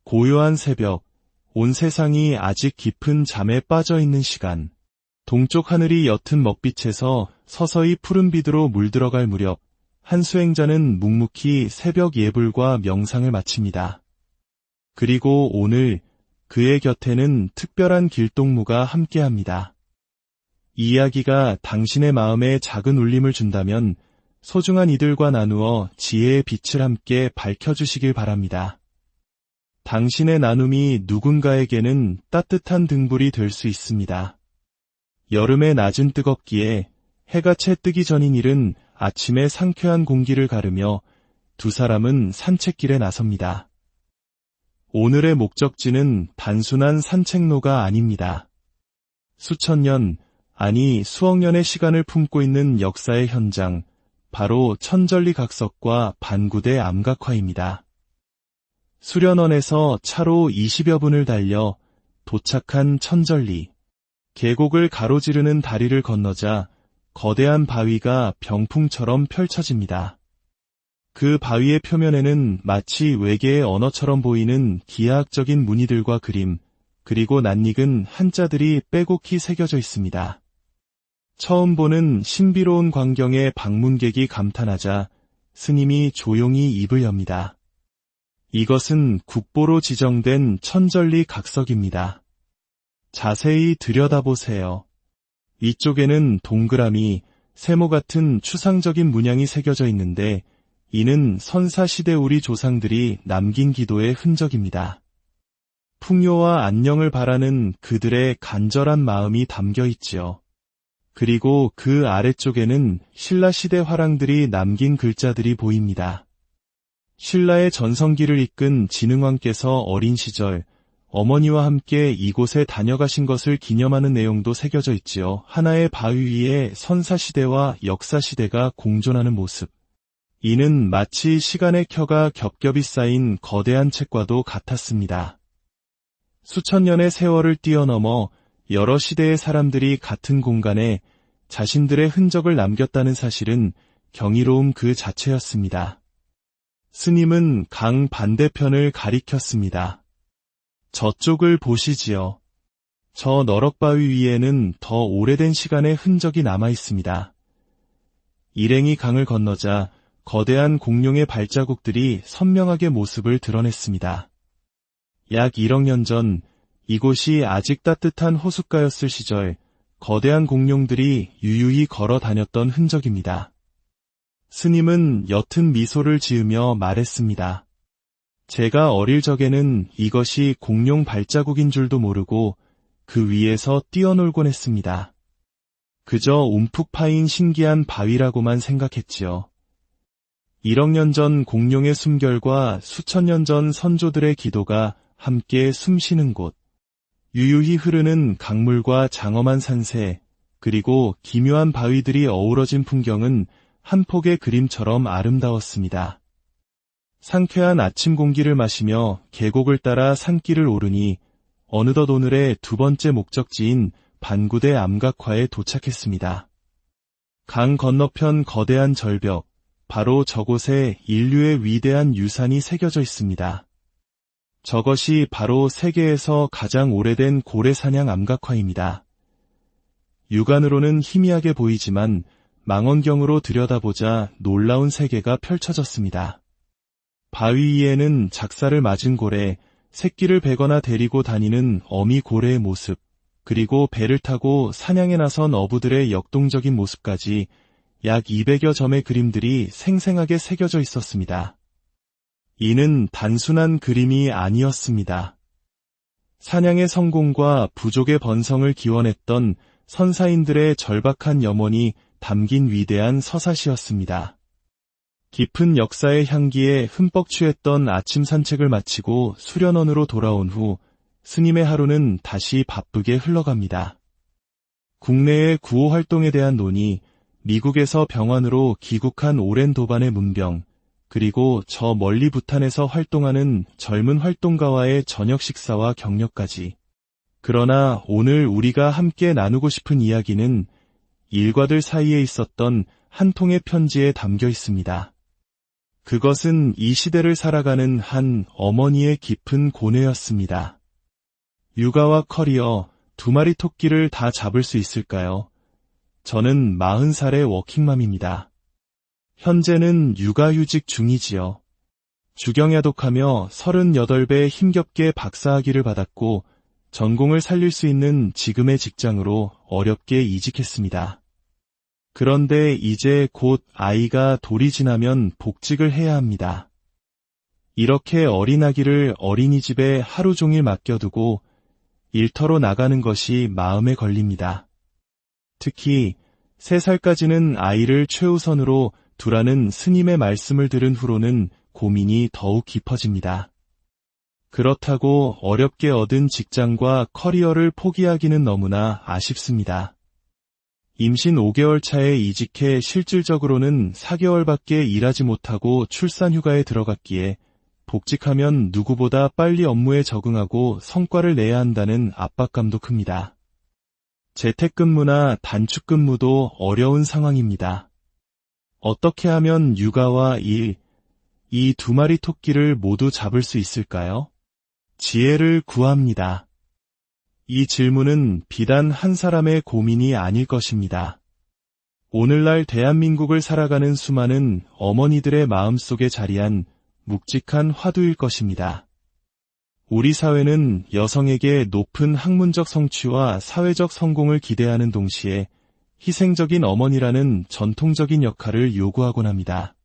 고요한 새벽, 온 세상이 아직 깊은 잠에 빠져 있는 시간. 동쪽 하늘이 옅은 먹빛에서 서서히 푸른빛으로 물들어갈 무렵, 한 수행자는 묵묵히 새벽 예불과 명상을 마칩니다. 그리고 오늘 그의 곁에는 특별한 길동무가 함께합니다. 이 이야기가 당신의 마음에 작은 울림을 준다면 소중한 이들과 나누어 지혜의 빛을 함께 밝혀주시길 바랍니다. 당신의 나눔이 누군가에게는 따뜻한 등불이 될 수 있습니다. 여름의 낮은 뜨겁기에 해가 채 뜨기 전인 이른 아침의 상쾌한 공기를 가르며 두 사람은 산책길에 나섭니다. 오늘의 목적지는 단순한 산책로가 아닙니다. 수천 년, 아니 수억 년의 시간을 품고 있는 역사의 현장, 바로 천전리 각석과 반구대 암각화입니다. 수련원에서 차로 20여 분을 달려 도착한 천전리. 계곡을 가로지르는 다리를 건너자 거대한 바위가 병풍처럼 펼쳐집니다. 그 바위의 표면에는 마치 외계의 언어처럼 보이는 기하학적인 무늬들과 그림, 그리고 낯익은 한자들이 빼곡히 새겨져 있습니다. 처음 보는 신비로운 광경에 방문객이 감탄하자 스님이 조용히 입을 엽니다. 이것은 국보로 지정된 천전리 각석입니다. 자세히 들여다보세요. 이쪽에는 동그라미, 세모 같은 추상적인 문양이 새겨져 있는데 이는 선사시대 우리 조상들이 남긴 기도의 흔적입니다. 풍요와 안녕을 바라는 그들의 간절한 마음이 담겨 있지요. 그리고 그 아래쪽에는 신라시대 화랑들이 남긴 글자들이 보입니다. 신라의 전성기를 이끈 진흥왕께서 어린 시절 어머니와 함께 이곳에 다녀가신 것을 기념하는 내용도 새겨져 있지요. 하나의 바위 위에 선사시대와 역사시대가 공존하는 모습. 이는 마치 시간의 켜가 겹겹이 쌓인 거대한 책과도 같았습니다. 수천 년의 세월을 뛰어넘어 여러 시대의 사람들이 같은 공간에 자신들의 흔적을 남겼다는 사실은 경이로움 그 자체였습니다. 스님은 강 반대편을 가리켰습니다. 저쪽을 보시지요. 저 너럭바위 위에는 더 오래된 시간의 흔적이 남아 있습니다. 일행이 강을 건너자 거대한 공룡의 발자국들이 선명하게 모습을 드러냈습니다. 약 1억 년 전 이곳이 아직 따뜻한 호숫가였을 시절 거대한 공룡들이 유유히 걸어 다녔던 흔적입니다. 스님은 옅은 미소를 지으며 말했습니다. 제가 어릴 적에는 이것이 공룡 발자국인 줄도 모르고 그 위에서 뛰어놀곤 했습니다. 그저 움푹 파인 신기한 바위라고만 생각했지요. 1억 년 전 공룡의 숨결과 수천 년 전 선조들의 기도가 함께 숨쉬는 곳. 유유히 흐르는 강물과 장엄한 산세, 그리고 기묘한 바위들이 어우러진 풍경은 한 폭의 그림처럼 아름다웠습니다. 상쾌한 아침 공기를 마시며 계곡을 따라 산길을 오르니 어느덧 오늘의 두 번째 목적지인 반구대 암각화에 도착했습니다. 강 건너편 거대한 절벽, 바로 저곳에 인류의 위대한 유산이 새겨져 있습니다. 저것이 바로 세계에서 가장 오래된 고래사냥 암각화입니다. 육안으로는 희미하게 보이지만 망원경으로 들여다보자 놀라운 세계가 펼쳐졌습니다. 바위 위에는 작사를 맞은 고래, 새끼를 베거나 데리고 다니는 어미 고래의 모습, 그리고 배를 타고 사냥에 나선 어부들의 역동적인 모습까지 약 200여 점의 그림들이 생생하게 새겨져 있었습니다. 이는 단순한 그림이 아니었습니다. 사냥의 성공과 부족의 번성을 기원했던 선사인들의 절박한 염원이 담긴 위대한 서사시였습니다. 깊은 역사의 향기에 흠뻑 취했던 아침 산책을 마치고 수련원으로 돌아온 후 스님의 하루는 다시 바쁘게 흘러갑니다. 국내의 구호 활동에 대한 논의, 미국에서 병환으로 귀국한 오랜 도반의 문병, 그리고 저 멀리 부탄에서 활동하는 젊은 활동가와의 저녁 식사와 격려까지. 그러나 오늘 우리가 함께 나누고 싶은 이야기는 일과들 사이에 있었던 한 통의 편지에 담겨 있습니다. 그것은 이 시대를 살아가는 한 어머니의 깊은 고뇌였습니다. 육아와 커리어, 두 마리 토끼를 다 잡을 수 있을까요? 저는 40살의 워킹맘입니다. 현재는 육아휴직 중이지요. 주경야독하며 38배 힘겹게 박사학위를 받았고 전공을 살릴 수 있는 지금의 직장으로 어렵게 이직했습니다. 그런데 이제 곧 아이가 돌이 지나면 복직을 해야 합니다. 이렇게 어린아기를 어린이집에 하루 종일 맡겨두고 일터로 나가는 것이 마음에 걸립니다. 특히 3살까지는 아이를 최우선으로 두라는 스님의 말씀을 들은 후로는 고민이 더욱 깊어집니다. 그렇다고 어렵게 얻은 직장과 커리어를 포기하기는 너무나 아쉽습니다. 임신 5개월 차에 이직해 실질적으로는 4개월밖에 일하지 못하고 출산휴가에 들어갔기에 복직하면 누구보다 빨리 업무에 적응하고 성과를 내야 한다는 압박감도 큽니다. 재택근무나 단축근무도 어려운 상황입니다. 어떻게 하면 육아와 일, 이 두 마리 토끼를 모두 잡을 수 있을까요? 지혜를 구합니다. 이 질문은 비단 한 사람의 고민이 아닐 것입니다. 오늘날 대한민국을 살아가는 수많은 어머니들의 마음속에 자리한 묵직한 화두일 것입니다. 우리 사회는 여성에게 높은 학문적 성취와 사회적 성공을 기대하는 동시에 희생적인 어머니라는 전통적인 역할을 요구하곤 합니다.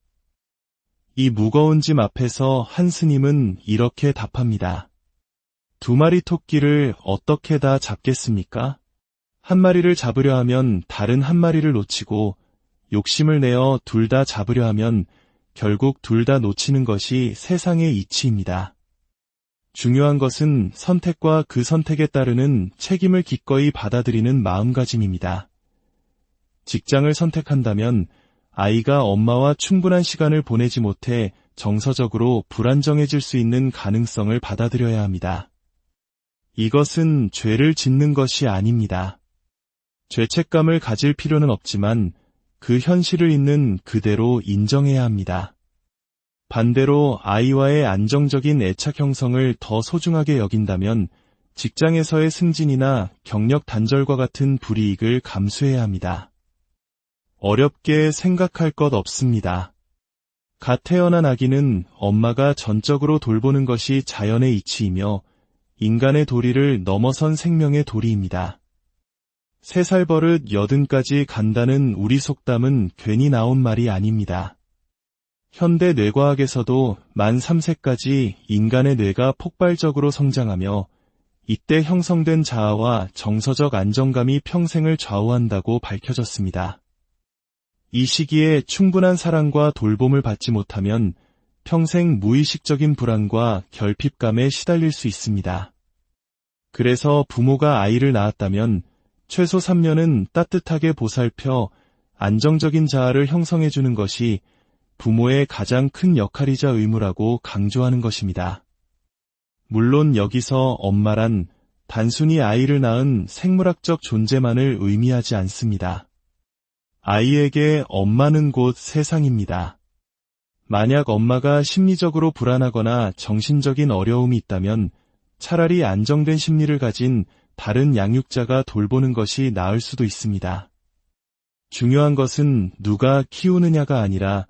이 무거운 짐 앞에서 한 스님은 이렇게 답합니다. 두 마리 토끼를 어떻게 다 잡겠습니까? 한 마리를 잡으려 하면 다른 한 마리를 놓치고 욕심을 내어 둘 다 잡으려 하면 결국 둘 다 놓치는 것이 세상의 이치입니다. 중요한 것은 선택과 그 선택에 따르는 책임을 기꺼이 받아들이는 마음가짐입니다. 직장을 선택한다면 아이가 엄마와 충분한 시간을 보내지 못해 정서적으로 불안정해질 수 있는 가능성을 받아들여야 합니다. 이것은 죄를 짓는 것이 아닙니다. 죄책감을 가질 필요는 없지만 그 현실을 있는 그대로 인정해야 합니다. 반대로 아이와의 안정적인 애착 형성을 더 소중하게 여긴다면 직장에서의 승진이나 경력 단절과 같은 불이익을 감수해야 합니다. 어렵게 생각할 것 없습니다. 갓 태어난 아기는 엄마가 전적으로 돌보는 것이 자연의 이치이며 인간의 도리를 넘어선 생명의 도리입니다. 3살 버릇 80까지 간다는 우리 속담은 괜히 나온 말이 아닙니다. 현대 뇌과학에서도 만 3세까지 인간의 뇌가 폭발적으로 성장하며 이때 형성된 자아와 정서적 안정감이 평생을 좌우한다고 밝혀졌습니다. 이 시기에 충분한 사랑과 돌봄을 받지 못하면 평생 무의식적인 불안과 결핍감에 시달릴 수 있습니다. 그래서 부모가 아이를 낳았다면 최소 3년은 따뜻하게 보살펴 안정적인 자아를 형성해주는 것이 부모의 가장 큰 역할이자 의무라고 강조하는 것입니다. 물론 여기서 엄마란 단순히 아이를 낳은 생물학적 존재만을 의미하지 않습니다. 아이에게 엄마는 곧 세상입니다. 만약 엄마가 심리적으로 불안하거나 정신적인 어려움이 있다면 차라리 안정된 심리를 가진 다른 양육자가 돌보는 것이 나을 수도 있습니다. 중요한 것은 누가 키우느냐가 아니라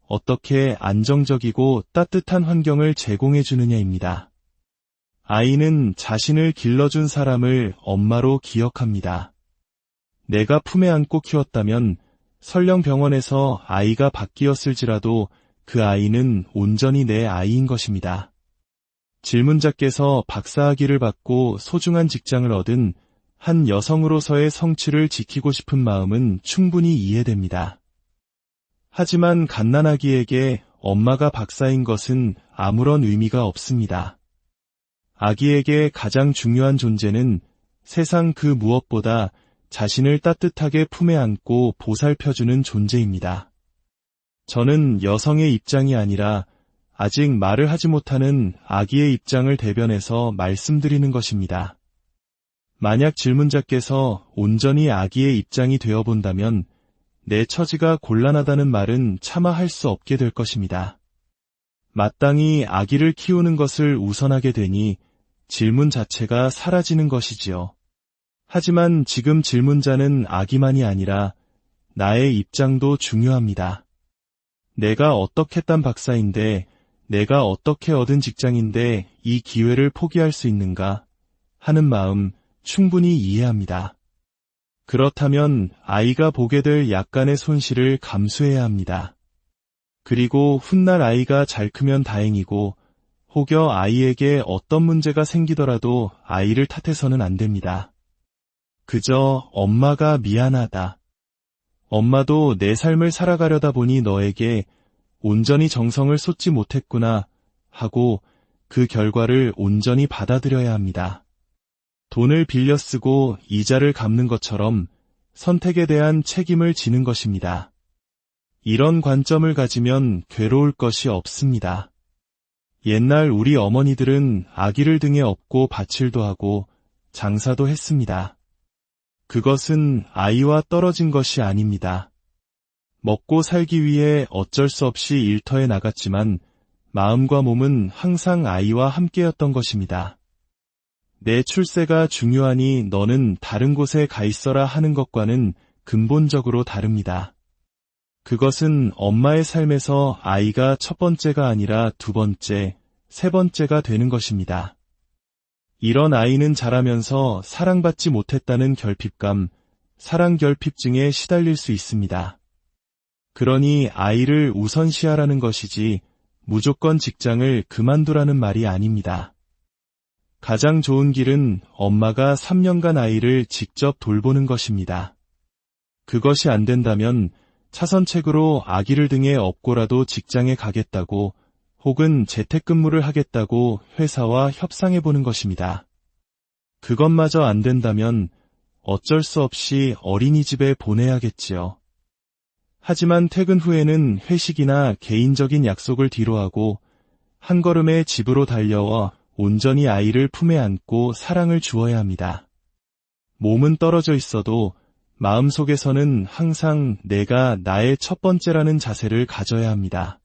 어떻게 안정적이고 따뜻한 환경을 제공해 주느냐입니다. 아이는 자신을 길러준 사람을 엄마로 기억합니다. 내가 품에 안고 키웠다면 설령 병원에서 아이가 바뀌었을지라도 그 아이는 온전히 내 아이인 것입니다. 질문자께서 박사학위를 받고 소중한 직장을 얻은 한 여성으로서의 성취를 지키고 싶은 마음은 충분히 이해됩니다. 하지만 갓난아기에게 엄마가 박사인 것은 아무런 의미가 없습니다. 아기에게 가장 중요한 존재는 세상 그 무엇보다 자신을 따뜻하게 품에 안고 보살펴주는 존재입니다. 저는 여성의 입장이 아니라 아직 말을 하지 못하는 아기의 입장을 대변해서 말씀드리는 것입니다. 만약 질문자께서 온전히 아기의 입장이 되어본다면 내 처지가 곤란하다는 말은 차마 할 수 없게 될 것입니다. 마땅히 아기를 키우는 것을 우선하게 되니 질문 자체가 사라지는 것이지요. 하지만 지금 질문자는 아기만이 아니라 나의 입장도 중요합니다. 내가 어떻게 딴 박사인데, 내가 어떻게 얻은 직장인데 이 기회를 포기할 수 있는가 하는 마음 충분히 이해합니다. 그렇다면 아이가 보게 될 약간의 손실을 감수해야 합니다. 그리고 훗날 아이가 잘 크면 다행이고, 혹여 아이에게 어떤 문제가 생기더라도 아이를 탓해서는 안 됩니다. 그저 엄마가 미안하다. 엄마도 내 삶을 살아가려다 보니 너에게 온전히 정성을 쏟지 못했구나 하고 그 결과를 온전히 받아들여야 합니다. 돈을 빌려 쓰고 이자를 갚는 것처럼 선택에 대한 책임을 지는 것입니다. 이런 관점을 가지면 괴로울 것이 없습니다. 옛날 우리 어머니들은 아기를 등에 업고 밭일도 하고 장사도 했습니다. 그것은 아이와 떨어진 것이 아닙니다. 먹고 살기 위해 어쩔 수 없이 일터에 나갔지만 마음과 몸은 항상 아이와 함께였던 것입니다. 내 출세가 중요하니 너는 다른 곳에 가 있어라 하는 것과는 근본적으로 다릅니다. 그것은 엄마의 삶에서 아이가 첫 번째가 아니라 두 번째, 세 번째가 되는 것입니다. 이런 아이는 자라면서 사랑받지 못했다는 결핍감, 사랑결핍증에 시달릴 수 있습니다. 그러니 아이를 우선시하라는 것이지 무조건 직장을 그만두라는 말이 아닙니다. 가장 좋은 길은 엄마가 3년간 아이를 직접 돌보는 것입니다. 그것이 안 된다면 차선책으로 아기를 등에 업고라도 직장에 가겠다고 혹은 재택근무를 하겠다고 회사와 협상해보는 것입니다. 그것마저 안 된다면 어쩔 수 없이 어린이집에 보내야겠지요. 하지만 퇴근 후에는 회식이나 개인적인 약속을 뒤로하고 한 걸음에 집으로 달려와 온전히 아이를 품에 안고 사랑을 주어야 합니다. 몸은 떨어져 있어도 마음속에서는 항상 내가 나의 첫 번째라는 자세를 가져야 합니다.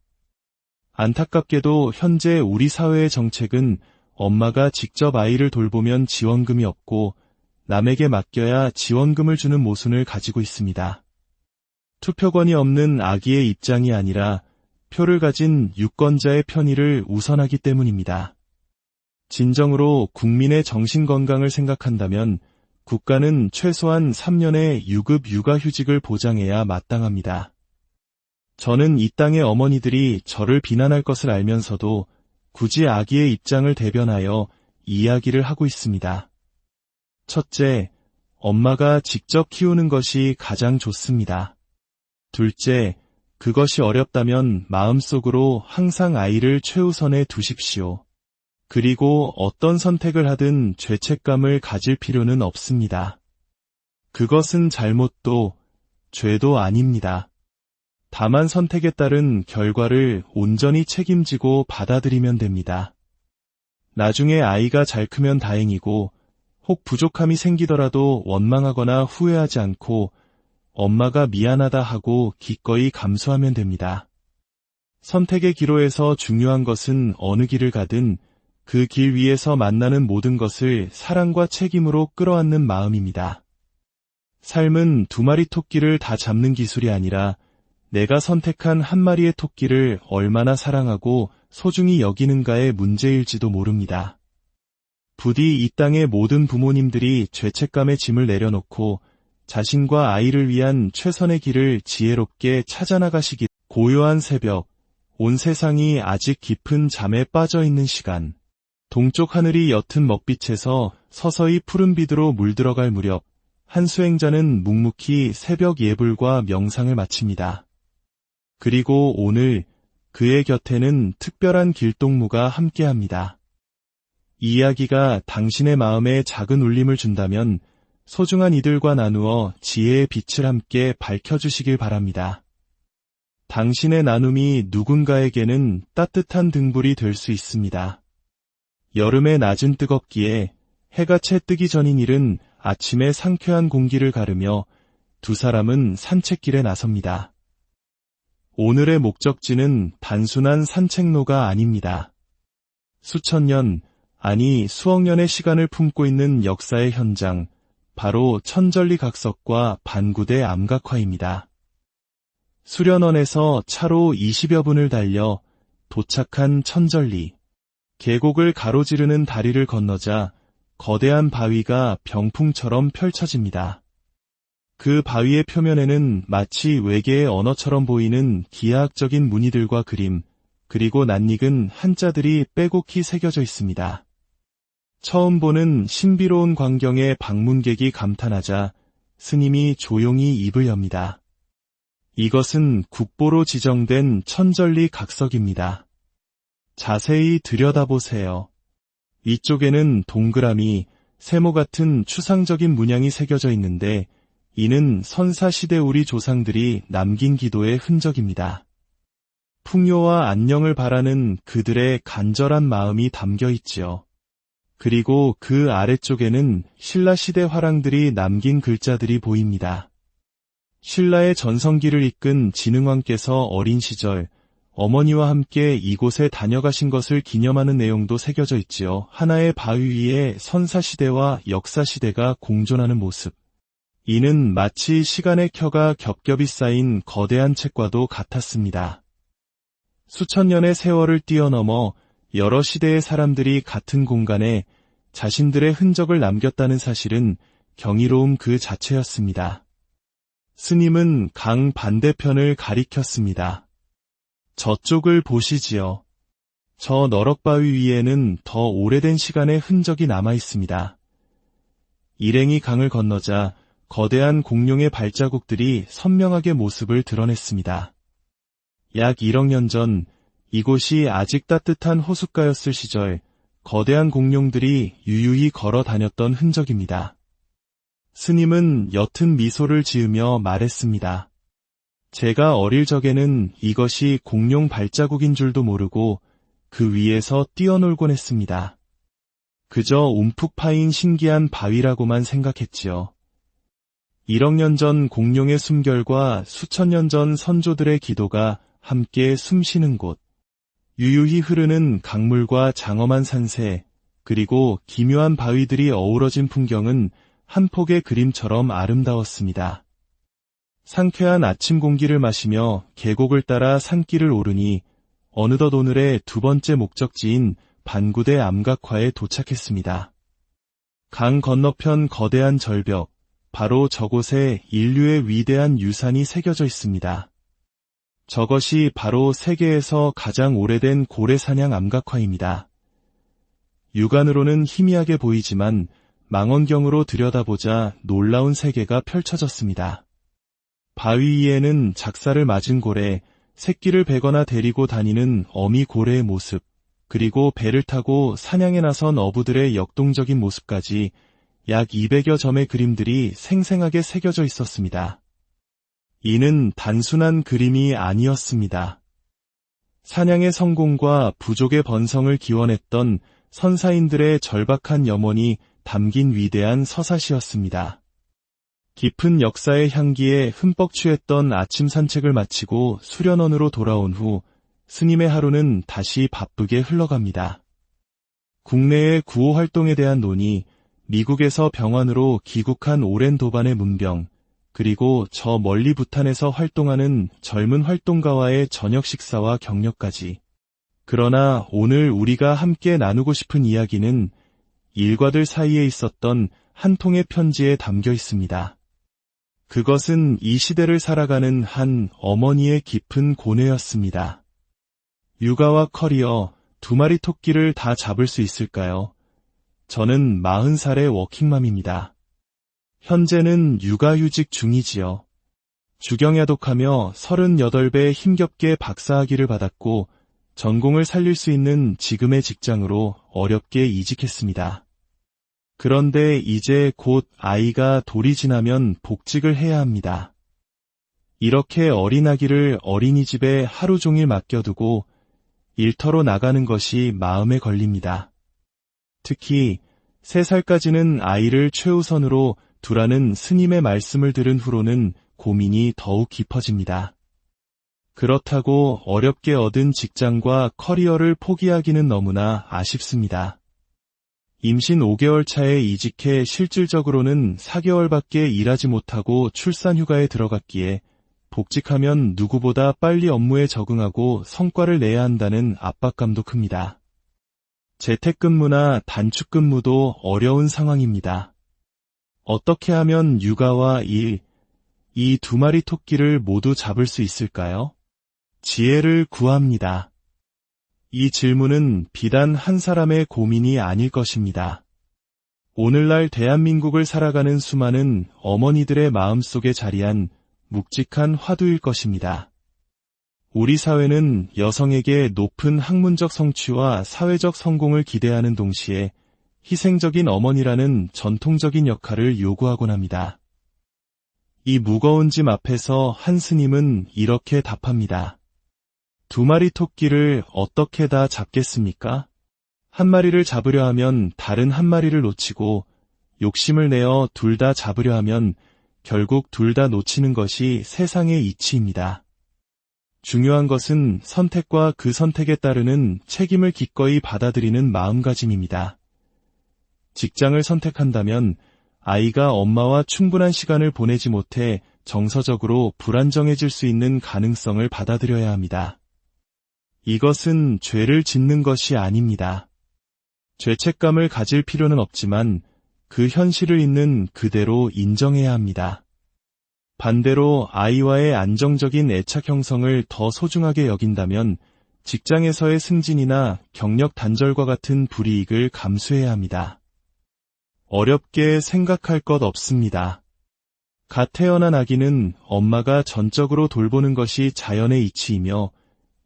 안타깝게도 현재 우리 사회의 정책은 엄마가 직접 아이를 돌보면 지원금이 없고 남에게 맡겨야 지원금을 주는 모순을 가지고 있습니다. 투표권이 없는 아기의 입장이 아니라 표를 가진 유권자의 편의를 우선하기 때문입니다. 진정으로 국민의 정신건강을 생각한다면 국가는 최소한 3년의 유급 육아휴직을 보장해야 마땅합니다. 저는 이 땅의 어머니들이 저를 비난할 것을 알면서도 굳이 아기의 입장을 대변하여 이야기를 하고 있습니다. 첫째, 엄마가 직접 키우는 것이 가장 좋습니다. 둘째, 그것이 어렵다면 마음속으로 항상 아이를 최우선에 두십시오. 그리고 어떤 선택을 하든 죄책감을 가질 필요는 없습니다. 그것은 잘못도, 죄도 아닙니다. 다만 선택에 따른 결과를 온전히 책임지고 받아들이면 됩니다. 나중에 아이가 잘 크면 다행이고, 혹 부족함이 생기더라도 원망하거나 후회하지 않고 엄마가 미안하다 하고 기꺼이 감수하면 됩니다. 선택의 기로에서 중요한 것은 어느 길을 가든 그 길 위에서 만나는 모든 것을 사랑과 책임으로 끌어안는 마음입니다. 삶은 두 마리 토끼를 다 잡는 기술이 아니라 내가 선택한 한 마리의 토끼를 얼마나 사랑하고 소중히 여기는가의 문제일지도 모릅니다. 부디 이 땅의 모든 부모님들이 죄책감의 짐을 내려놓고 자신과 아이를 위한 최선의 길을 지혜롭게 찾아나가시기. 고요한 새벽, 온 세상이 아직 깊은 잠에 빠져 있는 시간. 동쪽 하늘이 옅은 먹빛에서 서서히 푸른 빛으로 물들어갈 무렵 한 수행자는 묵묵히 새벽 예불과 명상을 마칩니다. 그리고 오늘 그의 곁에는 특별한 길동무가 함께합니다. 이 이야기가 당신의 마음에 작은 울림을 준다면 소중한 이들과 나누어 지혜의 빛을 함께 밝혀주시길 바랍니다. 당신의 나눔이 누군가에게는 따뜻한 등불이 될 수 있습니다. 여름의 낮은 뜨겁기에 해가 채 뜨기 전인 일은 아침에 상쾌한 공기를 가르며 두 사람은 산책길에 나섭니다. 오늘의 목적지는 단순한 산책로가 아닙니다. 수천 년, 아니 수억 년의 시간을 품고 있는 역사의 현장, 바로 천전리 각석과 반구대 암각화입니다. 수련원에서 차로 20여 분을 달려 도착한 천전리. 계곡을 가로지르는 다리를 건너자 거대한 바위가 병풍처럼 펼쳐집니다. 그 바위의 표면에는 마치 외계의 언어처럼 보이는 기하학적인 무늬들과 그림, 그리고 낯익은 한자들이 빼곡히 새겨져 있습니다. 처음 보는 신비로운 광경에 방문객이 감탄하자 스님이 조용히 입을 엽니다. 이것은 국보로 지정된 천전리 각석입니다. 자세히 들여다보세요. 이쪽에는 동그라미, 세모 같은 추상적인 문양이 새겨져 있는데 이는 선사시대 우리 조상들이 남긴 기도의 흔적입니다. 풍요와 안녕을 바라는 그들의 간절한 마음이 담겨 있지요. 그리고 그 아래쪽에는 신라시대 화랑들이 남긴 글자들이 보입니다. 신라의 전성기를 이끈 진흥왕께서 어린 시절 어머니와 함께 이곳에 다녀가신 것을 기념하는 내용도 새겨져 있지요. 하나의 바위 위에 선사시대와 역사시대가 공존하는 모습. 이는 마치 시간의 켜가 겹겹이 쌓인 거대한 책과도 같았습니다. 수천 년의 세월을 뛰어넘어 여러 시대의 사람들이 같은 공간에 자신들의 흔적을 남겼다는 사실은 경이로움 그 자체였습니다. 스님은 강 반대편을 가리켰습니다. 저쪽을 보시지요. 저 너럭바위 위에는 더 오래된 시간의 흔적이 남아 있습니다. 일행이 강을 건너자 거대한 공룡의 발자국들이 선명하게 모습을 드러냈습니다. 약 1억 년 전 이곳이 아직 따뜻한 호숫가였을 시절 거대한 공룡들이 유유히 걸어 다녔던 흔적입니다. 스님은 옅은 미소를 지으며 말했습니다. 제가 어릴 적에는 이것이 공룡 발자국인 줄도 모르고 그 위에서 뛰어놀곤 했습니다. 그저 움푹 파인 신기한 바위라고만 생각했지요. 1억 년 전 공룡의 숨결과 수천 년 전 선조들의 기도가 함께 숨쉬는 곳, 유유히 흐르는 강물과 장엄한 산세, 그리고 기묘한 바위들이 어우러진 풍경은 한 폭의 그림처럼 아름다웠습니다. 상쾌한 아침 공기를 마시며 계곡을 따라 산길을 오르니 어느덧 오늘의 두 번째 목적지인 반구대 암각화에 도착했습니다. 강 건너편 거대한 절벽, 바로 저곳에 인류의 위대한 유산이 새겨져 있습니다. 저것이 바로 세계에서 가장 오래된 고래사냥 암각화입니다. 육안으로는 희미하게 보이지만 망원경으로 들여다보자 놀라운 세계가 펼쳐졌습니다. 바위 위에는 작사를 맞은 고래, 새끼를 베거나 데리고 다니는 어미 고래의 모습, 그리고 배를 타고 사냥에 나선 어부들의 역동적인 모습까지 약 200여 점의 그림들이 생생하게 새겨져 있었습니다. 이는 단순한 그림이 아니었습니다. 사냥의 성공과 부족의 번성을 기원했던 선사인들의 절박한 염원이 담긴 위대한 서사시였습니다. 깊은 역사의 향기에 흠뻑 취했던 아침 산책을 마치고 수련원으로 돌아온 후 스님의 하루는 다시 바쁘게 흘러갑니다. 국내의 구호 활동에 대한 논의, 미국에서 병환으로 귀국한 오랜 도반의 문병, 그리고 저 멀리 부탄에서 활동하는 젊은 활동가와의 저녁 식사와 격려까지. 그러나 오늘 우리가 함께 나누고 싶은 이야기는 일과들 사이에 있었던 한 통의 편지에 담겨 있습니다. 그것은 이 시대를 살아가는 한 어머니의 깊은 고뇌였습니다. 육아와 커리어, 2마리 토끼를 다 잡을 수 있을까요? 저는 40살의 워킹맘입니다. 현재는 육아휴직 중이지요. 주경야독하며 38배 힘겹게 박사학위를 받았고 전공을 살릴 수 있는 지금의 직장으로 어렵게 이직했습니다. 그런데 이제 곧 아이가 돌이 지나면 복직을 해야 합니다. 이렇게 어린 아기를 어린이집에 하루 종일 맡겨두고 일터로 나가는 것이 마음에 걸립니다. 특히 3살까지는 아이를 최우선으로 두라는 스님의 말씀을 들은 후로는 고민이 더욱 깊어집니다. 그렇다고 어렵게 얻은 직장과 커리어를 포기하기는 너무나 아쉽습니다. 임신 5개월 차에 이직해 실질적으로는 4개월밖에 일하지 못하고 출산휴가에 들어갔기에 복직하면 누구보다 빨리 업무에 적응하고 성과를 내야 한다는 압박감도 큽니다. 재택근무나 단축근무도 어려운 상황입니다. 어떻게 하면 육아와 일, 이 두 마리 토끼를 모두 잡을 수 있을까요? 지혜를 구합니다. 이 질문은 비단 한 사람의 고민이 아닐 것입니다. 오늘날 대한민국을 살아가는 수많은 어머니들의 마음속에 자리한 묵직한 화두일 것입니다. 우리 사회는 여성에게 높은 학문적 성취와 사회적 성공을 기대하는 동시에 희생적인 어머니라는 전통적인 역할을 요구하곤 합니다. 이 무거운 짐 앞에서 한 스님은 이렇게 답합니다. 두 마리 토끼를 어떻게 다 잡겠습니까? 한 마리를 잡으려 하면 다른 한 마리를 놓치고 욕심을 내어 둘 다 잡으려 하면 결국 둘 다 놓치는 것이 세상의 이치입니다. 중요한 것은 선택과 그 선택에 따르는 책임을 기꺼이 받아들이는 마음가짐입니다. 직장을 선택한다면 아이가 엄마와 충분한 시간을 보내지 못해 정서적으로 불안정해질 수 있는 가능성을 받아들여야 합니다. 이것은 죄를 짓는 것이 아닙니다. 죄책감을 가질 필요는 없지만 그 현실을 있는 그대로 인정해야 합니다. 반대로 아이와의 안정적인 애착 형성을 더 소중하게 여긴다면 직장에서의 승진이나 경력 단절과 같은 불이익을 감수해야 합니다. 어렵게 생각할 것 없습니다. 갓 태어난 아기는 엄마가 전적으로 돌보는 것이 자연의 이치이며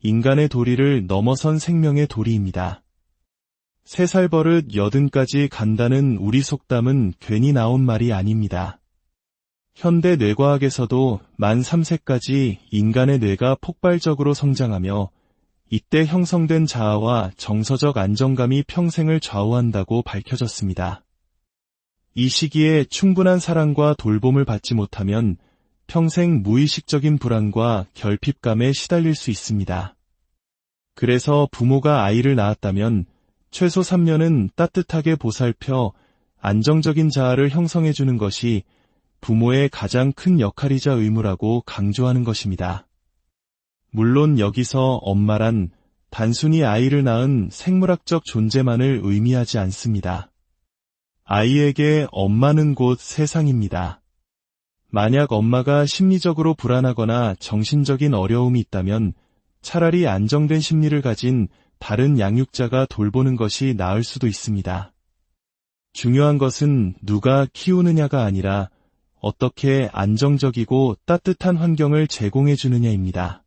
인간의 도리를 넘어선 생명의 도리입니다. 3살 버릇 80까지 간다는 우리 속담은 괜히 나온 말이 아닙니다. 현대 뇌과학에서도 만 3세까지 인간의 뇌가 폭발적으로 성장하며 이때 형성된 자아와 정서적 안정감이 평생을 좌우한다고 밝혀졌습니다. 이 시기에 충분한 사랑과 돌봄을 받지 못하면 평생 무의식적인 불안과 결핍감에 시달릴 수 있습니다. 그래서 부모가 아이를 낳았다면 최소 3년은 따뜻하게 보살펴 안정적인 자아를 형성해주는 것이 부모의 가장 큰 역할이자 의무라고 강조하는 것입니다. 물론 여기서 엄마란 단순히 아이를 낳은 생물학적 존재만을 의미하지 않습니다. 아이에게 엄마는 곧 세상입니다. 만약 엄마가 심리적으로 불안하거나 정신적인 어려움이 있다면 차라리 안정된 심리를 가진 다른 양육자가 돌보는 것이 나을 수도 있습니다. 중요한 것은 누가 키우느냐가 아니라 어떻게 안정적이고 따뜻한 환경을 제공해 주느냐입니다.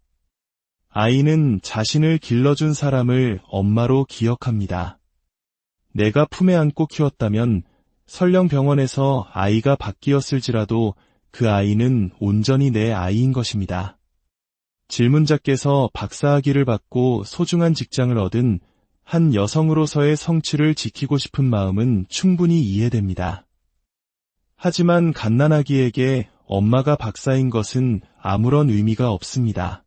아이는 자신을 길러준 사람을 엄마로 기억합니다. 내가 품에 안고 키웠다면 설령 병원에서 아이가 바뀌었을지라도 그 아이는 온전히 내 아이인 것입니다. 질문자께서 박사학위를 받고 소중한 직장을 얻은 한 여성으로서의 성취를 지키고 싶은 마음은 충분히 이해됩니다. 하지만 갓난아기에게 엄마가 박사인 것은 아무런 의미가 없습니다.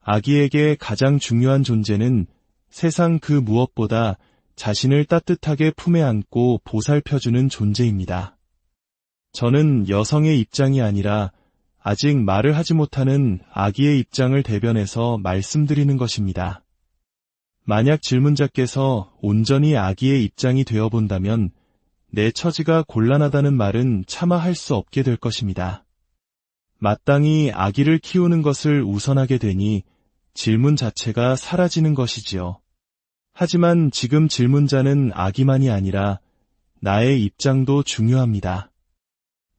아기에게 가장 중요한 존재는 세상 그 무엇보다 자신을 따뜻하게 품에 안고 보살펴주는 존재입니다. 저는 여성의 입장이 아니라 아직 말을 하지 못하는 아기의 입장을 대변해서 말씀드리는 것입니다. 만약 질문자께서 온전히 아기의 입장이 되어본다면 내 처지가 곤란하다는 말은 차마 할 수 없게 될 것입니다. 마땅히 아기를 키우는 것을 우선하게 되니 질문 자체가 사라지는 것이지요. 하지만 지금 질문자는 아기만이 아니라 나의 입장도 중요합니다.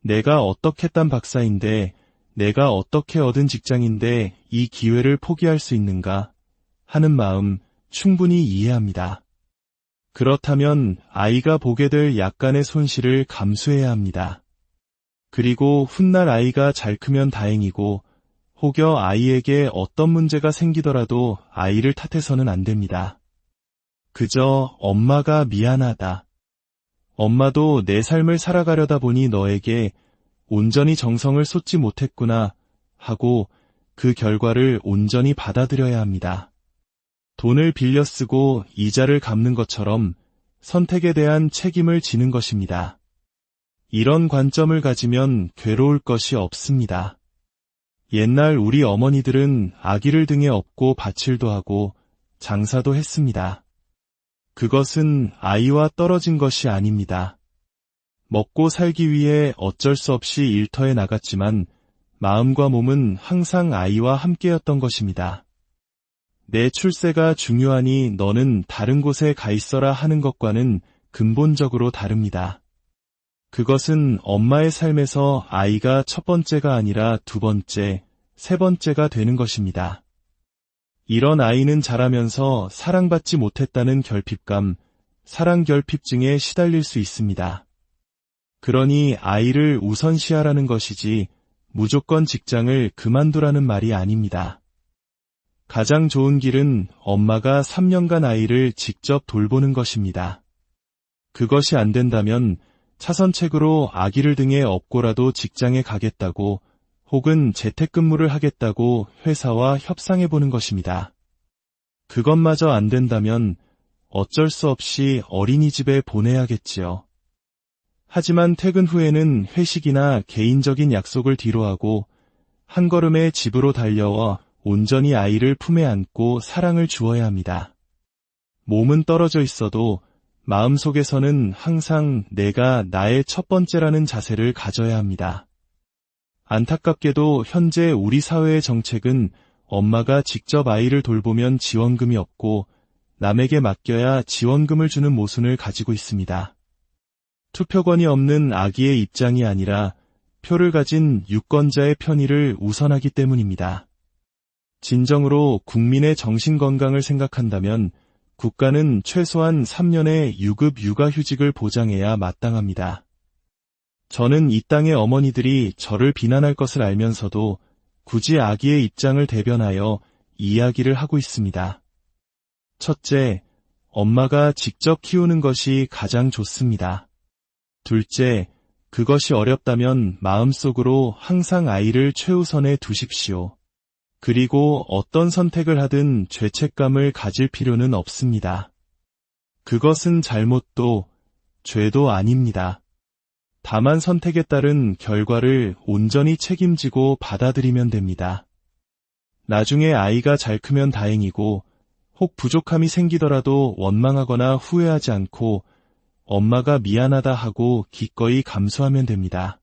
내가 어떻게 딴 박사인데, 내가 어떻게 얻은 직장인데 이 기회를 포기할 수 있는가 하는 마음 충분히 이해합니다. 그렇다면 아이가 보게 될 약간의 손실을 감수해야 합니다. 그리고 훗날 아이가 잘 크면 다행이고 혹여 아이에게 어떤 문제가 생기더라도 아이를 탓해서는 안 됩니다. 그저 엄마가 미안하다. 엄마도 내 삶을 살아가려다 보니 너에게 온전히 정성을 쏟지 못했구나 하고 그 결과를 온전히 받아들여야 합니다. 돈을 빌려 쓰고 이자를 갚는 것처럼 선택에 대한 책임을 지는 것입니다. 이런 관점을 가지면 괴로울 것이 없습니다. 옛날 우리 어머니들은 아기를 등에 업고 밭일도 하고 장사도 했습니다. 그것은 아이와 떨어진 것이 아닙니다. 먹고 살기 위해 어쩔 수 없이 일터에 나갔지만 마음과 몸은 항상 아이와 함께였던 것입니다. 내 출세가 중요하니 너는 다른 곳에 가 있어라 하는 것과는 근본적으로 다릅니다. 그것은 엄마의 삶에서 아이가 첫 번째가 아니라 두 번째, 세 번째가 되는 것입니다. 이런 아이는 자라면서 사랑받지 못했다는 결핍감, 사랑결핍증에 시달릴 수 있습니다. 그러니 아이를 우선시하라는 것이지 무조건 직장을 그만두라는 말이 아닙니다. 가장 좋은 길은 엄마가 3년간 아이를 직접 돌보는 것입니다. 그것이 안 된다면 차선책으로 아기를 등에 업고라도 직장에 가겠다고 혹은 재택근무를 하겠다고 회사와 협상해보는 것입니다. 그것마저 안 된다면 어쩔 수 없이 어린이집에 보내야겠지요. 하지만 퇴근 후에는 회식이나 개인적인 약속을 뒤로하고 한 걸음에 집으로 달려와 온전히 아이를 품에 안고 사랑을 주어야 합니다. 몸은 떨어져 있어도 마음속에서는 항상 내가 나의 첫 번째라는 자세를 가져야 합니다. 안타깝게도 현재 우리 사회의 정책은 엄마가 직접 아이를 돌보면 지원금이 없고 남에게 맡겨야 지원금을 주는 모순을 가지고 있습니다. 투표권이 없는 아기의 입장이 아니라 표를 가진 유권자의 편의를 우선하기 때문입니다. 진정으로 국민의 정신건강을 생각한다면 국가는 최소한 3년의 유급 육아휴직을 보장해야 마땅합니다. 저는 이 땅의 어머니들이 저를 비난할 것을 알면서도 굳이 아기의 입장을 대변하여 이야기를 하고 있습니다. 첫째, 엄마가 직접 키우는 것이 가장 좋습니다. 둘째, 그것이 어렵다면 마음속으로 항상 아이를 최우선에 두십시오. 그리고 어떤 선택을 하든 죄책감을 가질 필요는 없습니다. 그것은 잘못도, 죄도 아닙니다. 다만 선택에 따른 결과를 온전히 책임지고 받아들이면 됩니다. 나중에 아이가 잘 크면 다행이고, 혹 부족함이 생기더라도 원망하거나 후회하지 않고 엄마가 미안하다 하고 기꺼이 감수하면 됩니다.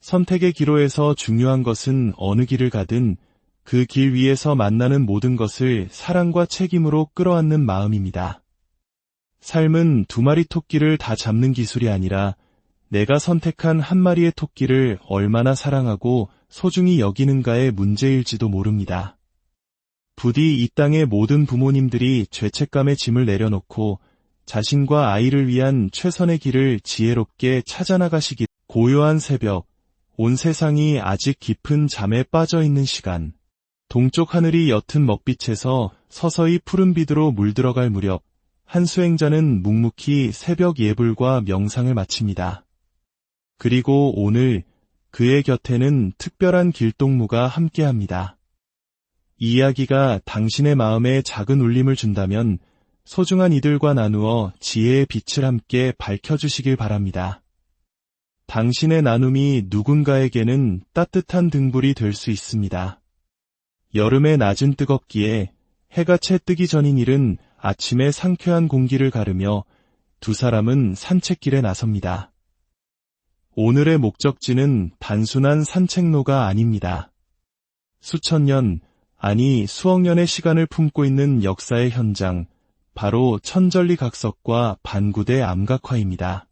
선택의 기로에서 중요한 것은 어느 길을 가든 그 길 위에서 만나는 모든 것을 사랑과 책임으로 끌어안는 마음입니다. 삶은 두 마리 토끼를 다 잡는 기술이 아니라 내가 선택한 한 마리의 토끼를 얼마나 사랑하고 소중히 여기는가의 문제일지도 모릅니다. 부디 이 땅의 모든 부모님들이 죄책감의 짐을 내려놓고 자신과 아이를 위한 최선의 길을 지혜롭게 찾아나가시기. 고요한 새벽, 온 세상이 아직 깊은 잠에 빠져 있는 시간. 동쪽 하늘이 옅은 먹빛에서 서서히 푸른 빛으로 물들어갈 무렵 한 수행자는 묵묵히 새벽 예불과 명상을 마칩니다. 그리고 오늘 그의 곁에는 특별한 길동무가 함께합니다. 이 이야기가 당신의 마음에 작은 울림을 준다면 소중한 이들과 나누어 지혜의 빛을 함께 밝혀주시길 바랍니다. 당신의 나눔이 누군가에게는 따뜻한 등불이 될 수 있습니다. 여름의 낮은 뜨겁기에 해가 채 뜨기 전인 일은 아침에 상쾌한 공기를 가르며 두 사람은 산책길에 나섭니다. 오늘의 목적지는 단순한 산책로가 아닙니다. 수천 년, 아니 수억 년의 시간을 품고 있는 역사의 현장, 바로 천전리 각석과 반구대 암각화입니다.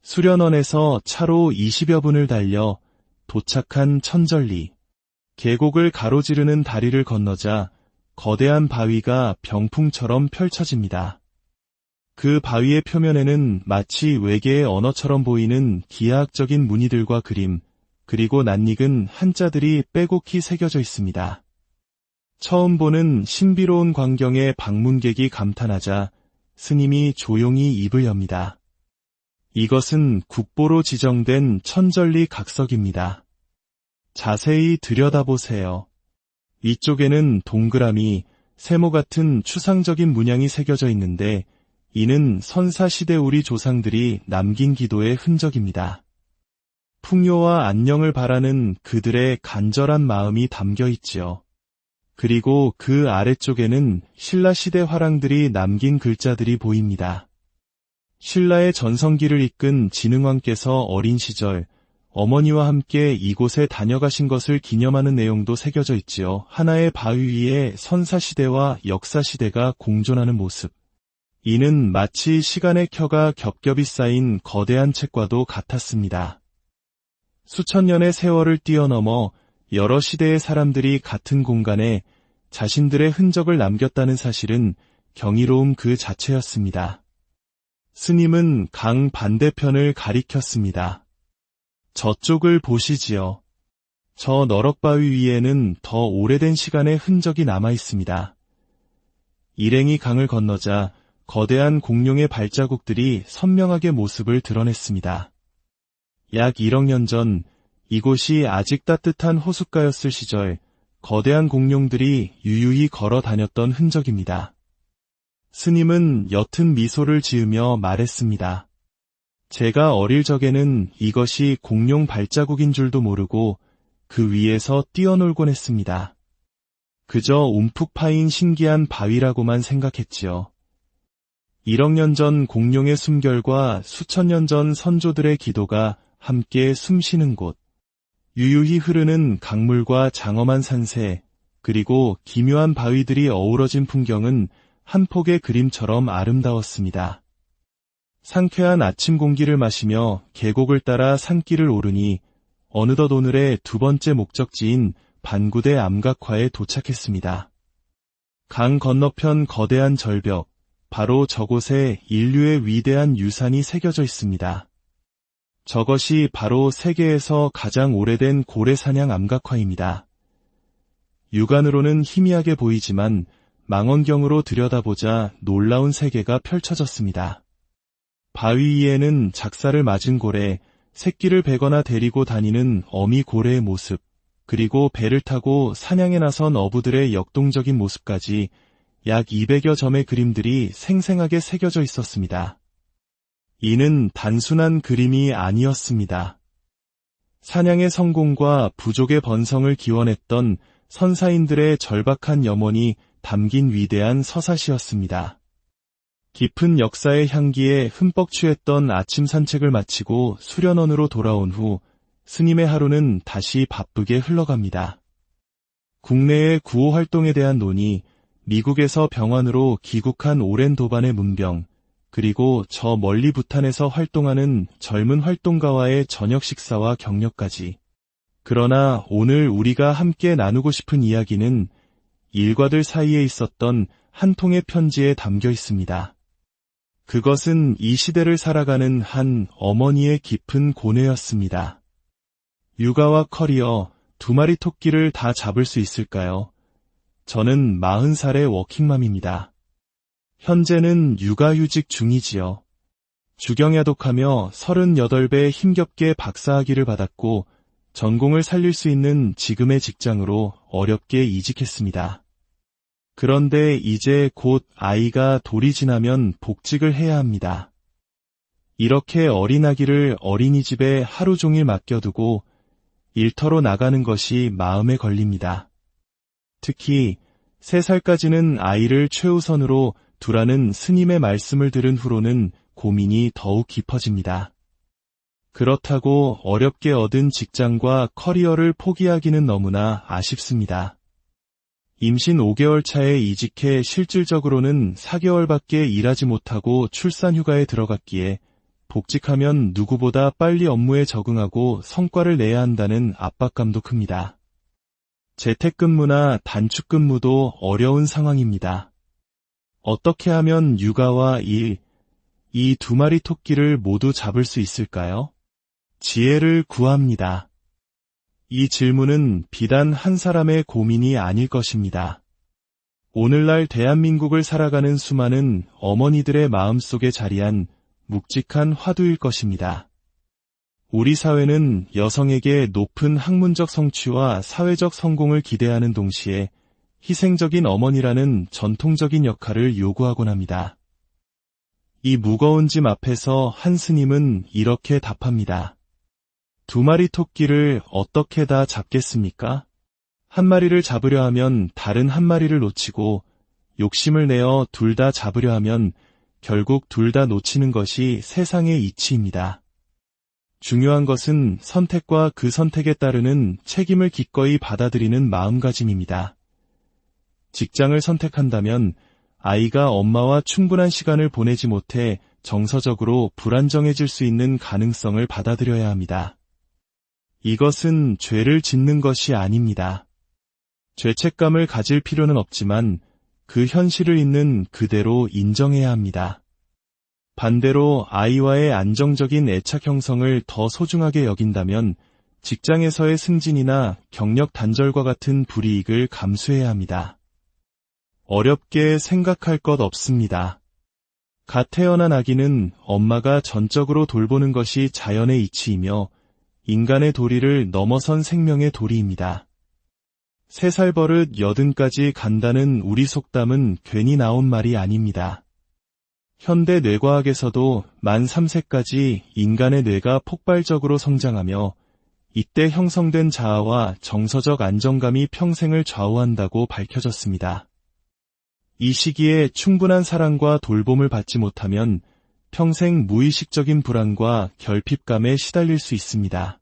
수련원에서 차로 20여 분을 달려 도착한 천전리. 계곡을 가로지르는 다리를 건너자 거대한 바위가 병풍처럼 펼쳐집니다. 그 바위의 표면에는 마치 외계의 언어처럼 보이는 기하학적인 무늬들과 그림, 그리고 낯익은 한자들이 빼곡히 새겨져 있습니다. 처음 보는 신비로운 광경에 방문객이 감탄하자 스님이 조용히 입을 엽니다. 이것은 국보로 지정된 천전리 각석입니다. 자세히 들여다보세요. 위쪽에는 동그라미, 세모 같은 추상적인 문양이 새겨져 있는데 이는 선사시대 우리 조상들이 남긴 기도의 흔적입니다. 풍요와 안녕을 바라는 그들의 간절한 마음이 담겨 있지요. 그리고 그 아래쪽에는 신라시대 화랑들이 남긴 글자들이 보입니다. 신라의 전성기를 이끈 진흥왕께서 어린 시절 어머니와 함께 이곳에 다녀가신 것을 기념하는 내용도 새겨져 있지요. 하나의 바위 위에 선사시대와 역사시대가 공존하는 모습. 이는 마치 시간의 켜가 겹겹이 쌓인 거대한 책과도 같았습니다. 수천 년의 세월을 뛰어넘어 여러 시대의 사람들이 같은 공간에 자신들의 흔적을 남겼다는 사실은 경이로움 그 자체였습니다. 스님은 강 반대편을 가리켰습니다. 저쪽을 보시지요. 저 너럭바위 위에는 더 오래된 시간의 흔적이 남아 있습니다. 일행이 강을 건너자 거대한 공룡의 발자국들이 선명하게 모습을 드러냈습니다. 약 1억 년 전 이곳이 아직 따뜻한 호숫가였을 시절 거대한 공룡들이 유유히 걸어 다녔던 흔적입니다. 스님은 옅은 미소를 지으며 말했습니다. 제가 어릴 적에는 이것이 공룡 발자국인 줄도 모르고 그 위에서 뛰어놀곤 했습니다. 그저 움푹 파인 신기한 바위라고만 생각했지요. 1억 년 전 공룡의 숨결과 수천 년 전 선조들의 기도가 함께 숨쉬는 곳, 유유히 흐르는 강물과 장엄한 산세, 그리고 기묘한 바위들이 어우러진 풍경은 한 폭의 그림처럼 아름다웠습니다. 상쾌한 아침 공기를 마시며 계곡을 따라 산길을 오르니 어느덧 오늘의 두 번째 목적지인 반구대 암각화에 도착했습니다. 강 건너편 거대한 절벽, 바로 저곳에 인류의 위대한 유산이 새겨져 있습니다. 저것이 바로 세계에서 가장 오래된 고래사냥 암각화입니다. 육안으로는 희미하게 보이지만 망원경으로 들여다보자 놀라운 세계가 펼쳐졌습니다. 바위 위에는 작사를 맞은 고래, 새끼를 베거나 데리고 다니는 어미 고래의 모습, 그리고 배를 타고 사냥에 나선 어부들의 역동적인 모습까지 약 200여 점의 그림들이 생생하게 새겨져 있었습니다. 이는 단순한 그림이 아니었습니다. 사냥의 성공과 부족의 번성을 기원했던 선사인들의 절박한 염원이 담긴 위대한 서사시였습니다. 깊은 역사의 향기에 흠뻑 취했던 아침 산책을 마치고 수련원으로 돌아온 후 스님의 하루는 다시 바쁘게 흘러갑니다. 국내의 구호 활동에 대한 논의, 미국에서 병환으로 귀국한 오랜 도반의 문병, 그리고 저 멀리 부탄에서 활동하는 젊은 활동가와의 저녁 식사와 격려까지. 그러나 오늘 우리가 함께 나누고 싶은 이야기는 일과들 사이에 있었던 한 통의 편지에 담겨 있습니다. 그것은 이 시대를 살아가는 한 어머니의 깊은 고뇌였습니다. 육아와 커리어, 두 마리 토끼를 다 잡을 수 있을까요? 저는 40살의 워킹맘입니다. 현재는 육아휴직 중이지요. 주경야독하며 38배 힘겹게 박사학위를 받았고 전공을 살릴 수 있는 지금의 직장으로 어렵게 이직했습니다. 그런데 이제 곧 아이가 돌이 지나면 복직을 해야 합니다. 이렇게 어린아기를 어린이집에 하루 종일 맡겨두고 일터로 나가는 것이 마음에 걸립니다. 특히 3살까지는 아이를 최우선으로 두라는 스님의 말씀을 들은 후로는 고민이 더욱 깊어집니다. 그렇다고 어렵게 얻은 직장과 커리어를 포기하기는 너무나 아쉽습니다. 임신 5개월 차에 이직해 실질적으로는 4개월밖에 일하지 못하고 출산휴가에 들어갔기에 복직하면 누구보다 빨리 업무에 적응하고 성과를 내야 한다는 압박감도 큽니다. 재택근무나 단축근무도 어려운 상황입니다. 어떻게 하면 육아와 일, 이 두 마리 토끼를 모두 잡을 수 있을까요? 지혜를 구합니다. 이 질문은 비단 한 사람의 고민이 아닐 것입니다. 오늘날 대한민국을 살아가는 수많은 어머니들의 마음속에 자리한 묵직한 화두일 것입니다. 우리 사회는 여성에게 높은 학문적 성취와 사회적 성공을 기대하는 동시에 희생적인 어머니라는 전통적인 역할을 요구하곤 합니다. 이 무거운 짐 앞에서 한 스님은 이렇게 답합니다. 두 마리 토끼를 어떻게 다 잡겠습니까? 한 마리를 잡으려 하면 다른 한 마리를 놓치고 욕심을 내어 둘 다 잡으려 하면 결국 둘 다 놓치는 것이 세상의 이치입니다. 중요한 것은 선택과 그 선택에 따르는 책임을 기꺼이 받아들이는 마음가짐입니다. 직장을 선택한다면 아이가 엄마와 충분한 시간을 보내지 못해 정서적으로 불안정해질 수 있는 가능성을 받아들여야 합니다. 이것은 죄를 짓는 것이 아닙니다. 죄책감을 가질 필요는 없지만 그 현실을 있는 그대로 인정해야 합니다. 반대로 아이와의 안정적인 애착 형성을 더 소중하게 여긴다면 직장에서의 승진이나 경력 단절과 같은 불이익을 감수해야 합니다. 어렵게 생각할 것 없습니다. 갓 태어난 아기는 엄마가 전적으로 돌보는 것이 자연의 이치이며 인간의 도리를 넘어선 생명의 도리입니다. 3살 버릇 80까지 간다는 우리 속담은 괜히 나온 말이 아닙니다. 현대 뇌과학에서도 만 3세까지 인간의 뇌가 폭발적으로 성장하며 이때 형성된 자아와 정서적 안정감이 평생을 좌우한다고 밝혀졌습니다. 이 시기에 충분한 사랑과 돌봄을 받지 못하면 평생 무의식적인 불안과 결핍감에 시달릴 수 있습니다.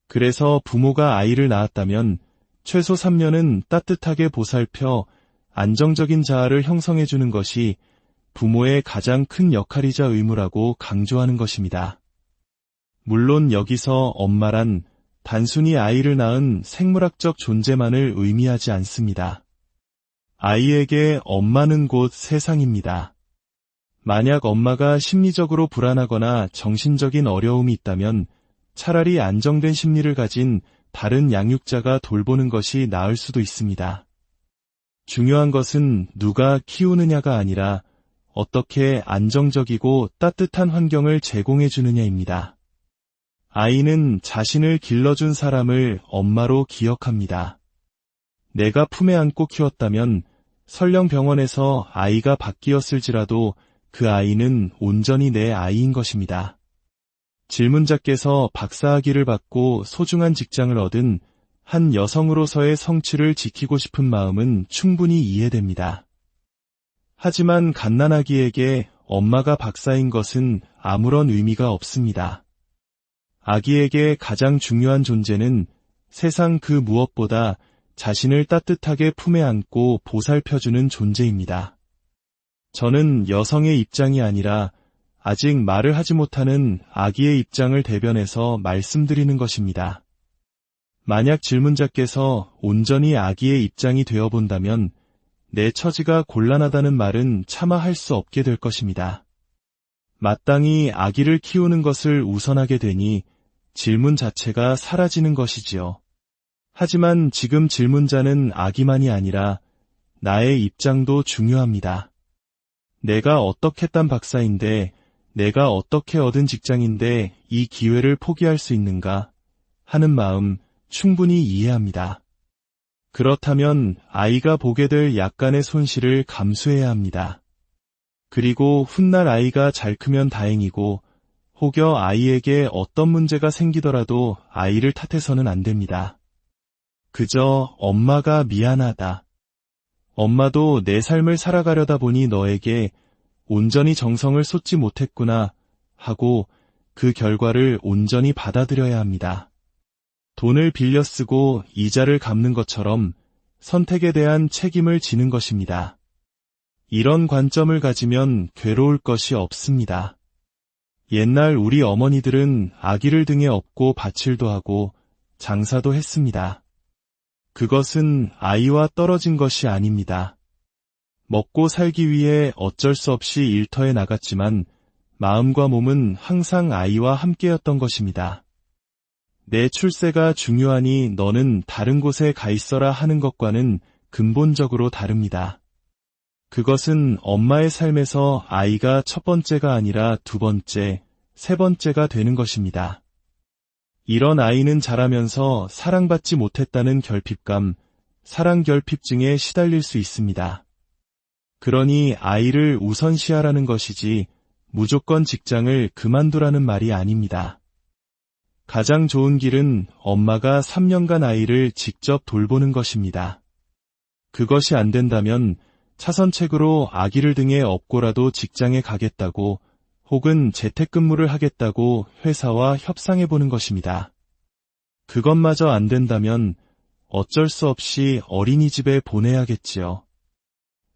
그래서 부모가 아이를 낳았다면 최소 3년은 따뜻하게 보살펴 안정적인 자아를 형성해주는 것이 부모의 가장 큰 역할이자 의무라고 강조하는 것입니다. 물론 여기서 엄마란 단순히 아이를 낳은 생물학적 존재만을 의미하지 않습니다. 아이에게 엄마는 곧 세상입니다. 만약 엄마가 심리적으로 불안하거나 정신적인 어려움이 있다면 차라리 안정된 심리를 가진 다른 양육자가 돌보는 것이 나을 수도 있습니다. 중요한 것은 누가 키우느냐가 아니라 어떻게 안정적이고 따뜻한 환경을 제공해 주느냐입니다. 아이는 자신을 길러준 사람을 엄마로 기억합니다. 내가 품에 안고 키웠다면 설령 병원에서 아이가 바뀌었을지라도 그 아이는 온전히 내 아이인 것입니다. 질문자께서 박사학위를 받고 소중한 직장을 얻은 한 여성으로서의 성취를 지키고 싶은 마음은 충분히 이해됩니다. 하지만 갓난아기에게 엄마가 박사인 것은 아무런 의미가 없습니다. 아기에게 가장 중요한 존재는 세상 그 무엇보다 자신을 따뜻하게 품에 안고 보살펴주는 존재입니다. 저는 여성의 입장이 아니라 아직 말을 하지 못하는 아기의 입장을 대변해서 말씀드리는 것입니다. 만약 질문자께서 온전히 아기의 입장이 되어본다면 내 처지가 곤란하다는 말은 차마 할 수 없게 될 것입니다. 마땅히 아기를 키우는 것을 우선하게 되니 질문 자체가 사라지는 것이지요. 하지만 지금 질문자는 아기만이 아니라 나의 입장도 중요합니다. 내가 어떻게 딴 박사인데, 내가 어떻게 얻은 직장인데 이 기회를 포기할 수 있는가 하는 마음 충분히 이해합니다. 그렇다면 아이가 보게 될 약간의 손실을 감수해야 합니다. 그리고 훗날 아이가 잘 크면 다행이고 혹여 아이에게 어떤 문제가 생기더라도 아이를 탓해서는 안 됩니다. 그저 엄마가 미안하다. 엄마도 내 삶을 살아가려다 보니 너에게 온전히 정성을 쏟지 못했구나 하고 그 결과를 온전히 받아들여야 합니다. 돈을 빌려 쓰고 이자를 갚는 것처럼 선택에 대한 책임을 지는 것입니다. 이런 관점을 가지면 괴로울 것이 없습니다. 옛날 우리 어머니들은 아기를 등에 업고 밭일도 하고 장사도 했습니다. 그것은 아이와 떨어진 것이 아닙니다. 먹고 살기 위해 어쩔 수 없이 일터에 나갔지만 마음과 몸은 항상 아이와 함께였던 것입니다. 내 출세가 중요하니 너는 다른 곳에 가 있어라 하는 것과는 근본적으로 다릅니다. 그것은 엄마의 삶에서 아이가 첫 번째가 아니라 두 번째, 세 번째가 되는 것입니다. 이런 아이는 자라면서 사랑받지 못했다는 결핍감, 사랑결핍증에 시달릴 수 있습니다. 그러니 아이를 우선시하라는 것이지 무조건 직장을 그만두라는 말이 아닙니다. 가장 좋은 길은 엄마가 3년간 아이를 직접 돌보는 것입니다. 그것이 안 된다면 차선책으로 아기를 등에 업고라도 직장에 가겠다고 혹은 재택근무를 하겠다고 회사와 협상해보는 것입니다. 그것마저 안 된다면 어쩔 수 없이 어린이집에 보내야겠지요.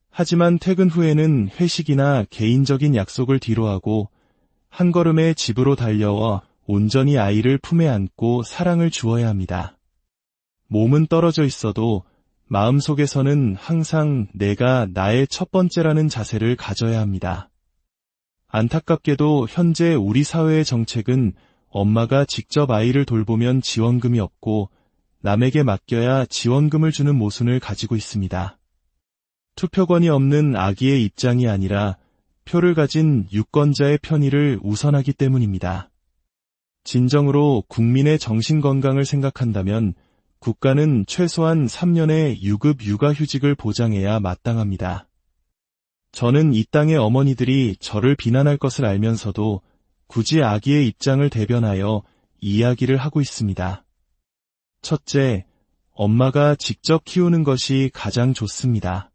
하지만 퇴근 후에는 회식이나 개인적인 약속을 뒤로하고 한 걸음에 집으로 달려와 온전히 아이를 품에 안고 사랑을 주어야 합니다. 몸은 떨어져 있어도 마음속에서는 항상 내가 나의 첫 번째라는 자세를 가져야 합니다. 안타깝게도 현재 우리 사회의 정책은 엄마가 직접 아이를 돌보면 지원금이 없고 남에게 맡겨야 지원금을 주는 모순을 가지고 있습니다. 투표권이 없는 아기의 입장이 아니라 표를 가진 유권자의 편의를 우선하기 때문입니다. 진정으로 국민의 정신건강을 생각한다면 국가는 최소한 3년의 유급 육아휴직을 보장해야 마땅합니다. 저는 이 땅의 어머니들이 저를 비난할 것을 알면서도 굳이 아기의 입장을 대변하여 이야기를 하고 있습니다. 첫째, 엄마가 직접 키우는 것이 가장 좋습니다.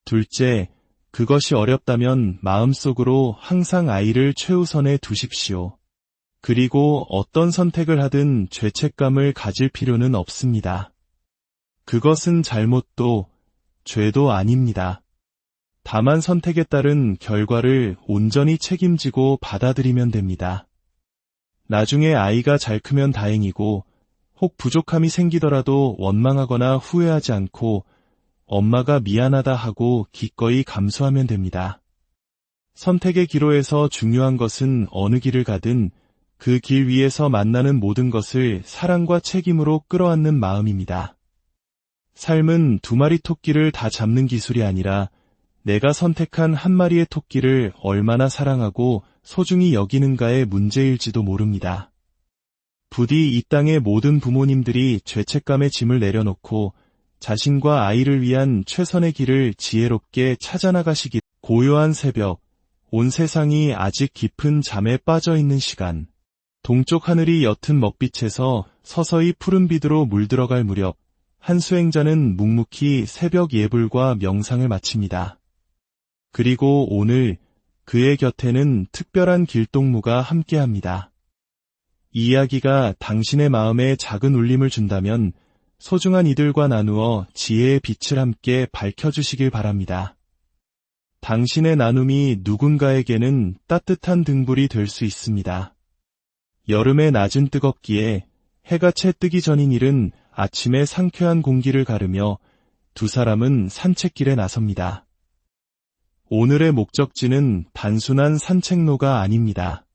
둘째, 그것이 어렵다면 마음속으로 항상 아이를 최우선에 두십시오. 그리고 어떤 선택을 하든 죄책감을 가질 필요는 없습니다. 그것은 잘못도, 죄도 아닙니다. 다만 선택에 따른 결과를 온전히 책임지고 받아들이면 됩니다. 나중에 아이가 잘 크면 다행이고, 혹 부족함이 생기더라도 원망하거나 후회하지 않고 엄마가 미안하다 하고 기꺼이 감수하면 됩니다. 선택의 기로에서 중요한 것은 어느 길을 가든 그 길 위에서 만나는 모든 것을 사랑과 책임으로 끌어안는 마음입니다. 삶은 두 마리 토끼를 다 잡는 기술이 아니라 내가 선택한 한 마리의 토끼를 얼마나 사랑하고 소중히 여기는가의 문제일지도 모릅니다. 부디 이 땅의 모든 부모님들이 죄책감의 짐을 내려놓고 자신과 아이를 위한 최선의 길을 지혜롭게 찾아나가시기. 고요한 새벽, 온 세상이 아직 깊은 잠에 빠져 있는 시간. 동쪽 하늘이 옅은 먹빛에서 서서히 푸른빛으로 물들어갈 무렵 한 수행자는 묵묵히 새벽 예불과 명상을 마칩니다. 그리고 오늘 그의 곁에는 특별한 길동무가 함께합니다. 이 이야기가 당신의 마음에 작은 울림을 준다면 소중한 이들과 나누어 지혜의 빛을 함께 밝혀주시길 바랍니다. 당신의 나눔이 누군가에게는 따뜻한 등불이 될 수 있습니다. 여름의 낮은 뜨겁기에 해가 채 뜨기 전인 일은 아침에 상쾌한 공기를 가르며 두 사람은 산책길에 나섭니다. 오늘의 목적지는 단순한 산책로가 아닙니다.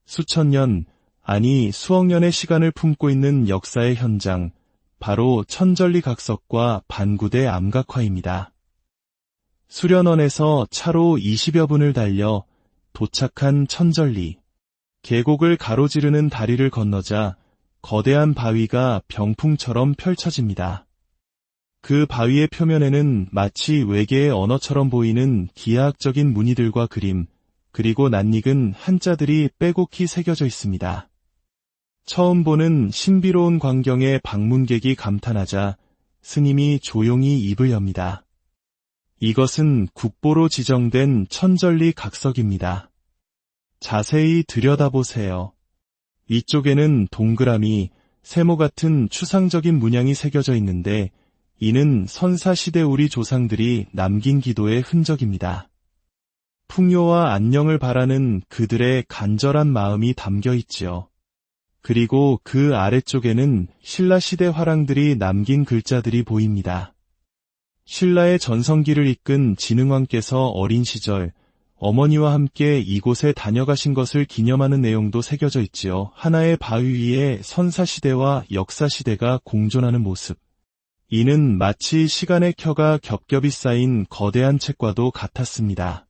수천 년, 아니 수억 년의 시간을 품고 있는 역사의 현장, 바로 천전리 각석과 반구대 암각화입니다. 수련원에서 차로 20여 분을 달려 도착한 천전리. 계곡을 가로지르는 다리를 건너자 거대한 바위가 병풍처럼 펼쳐집니다. 그 바위의 표면에는 마치 외계의 언어처럼 보이는 기하학적인 무늬들과 그림, 그리고 낯익은 한자들이 빼곡히 새겨져 있습니다. 처음 보는 신비로운 광경에 방문객이 감탄하자 스님이 조용히 입을 엽니다. 이것은 국보로 지정된 천전리 각석입니다. 자세히 들여다보세요. 이쪽에는 동그라미, 세모 같은 추상적인 문양이 새겨져 있는데 이는 선사시대 우리 조상들이 남긴 기도의 흔적입니다. 풍요와 안녕을 바라는 그들의 간절한 마음이 담겨 있지요. 그리고 그 아래쪽에는 신라시대 화랑들이 남긴 글자들이 보입니다. 신라의 전성기를 이끈 진흥왕께서 어린 시절 어머니와 함께 이곳에 다녀가신 것을 기념하는 내용도 새겨져 있지요. 하나의 바위 위에 선사시대와 역사시대가 공존하는 모습. 이는 마치 시간의 켜가 겹겹이 쌓인 거대한 책과도 같았습니다.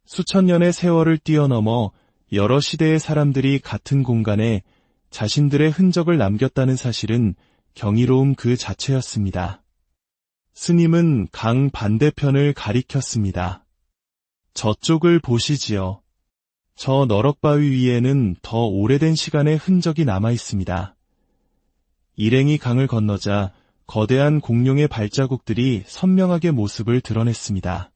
수천 년의 세월을 뛰어넘어 여러 시대의 사람들이 같은 공간에 자신들의 흔적을 남겼다는 사실은 경이로움 그 자체였습니다. 스님은 강 반대편을 가리켰습니다. 저쪽을 보시지요. 저 너럭바위 위에는 더 오래된 시간의 흔적이 남아 있습니다. 일행이 강을 건너자 거대한 공룡의 발자국들이 선명하게 모습을 드러냈습니다.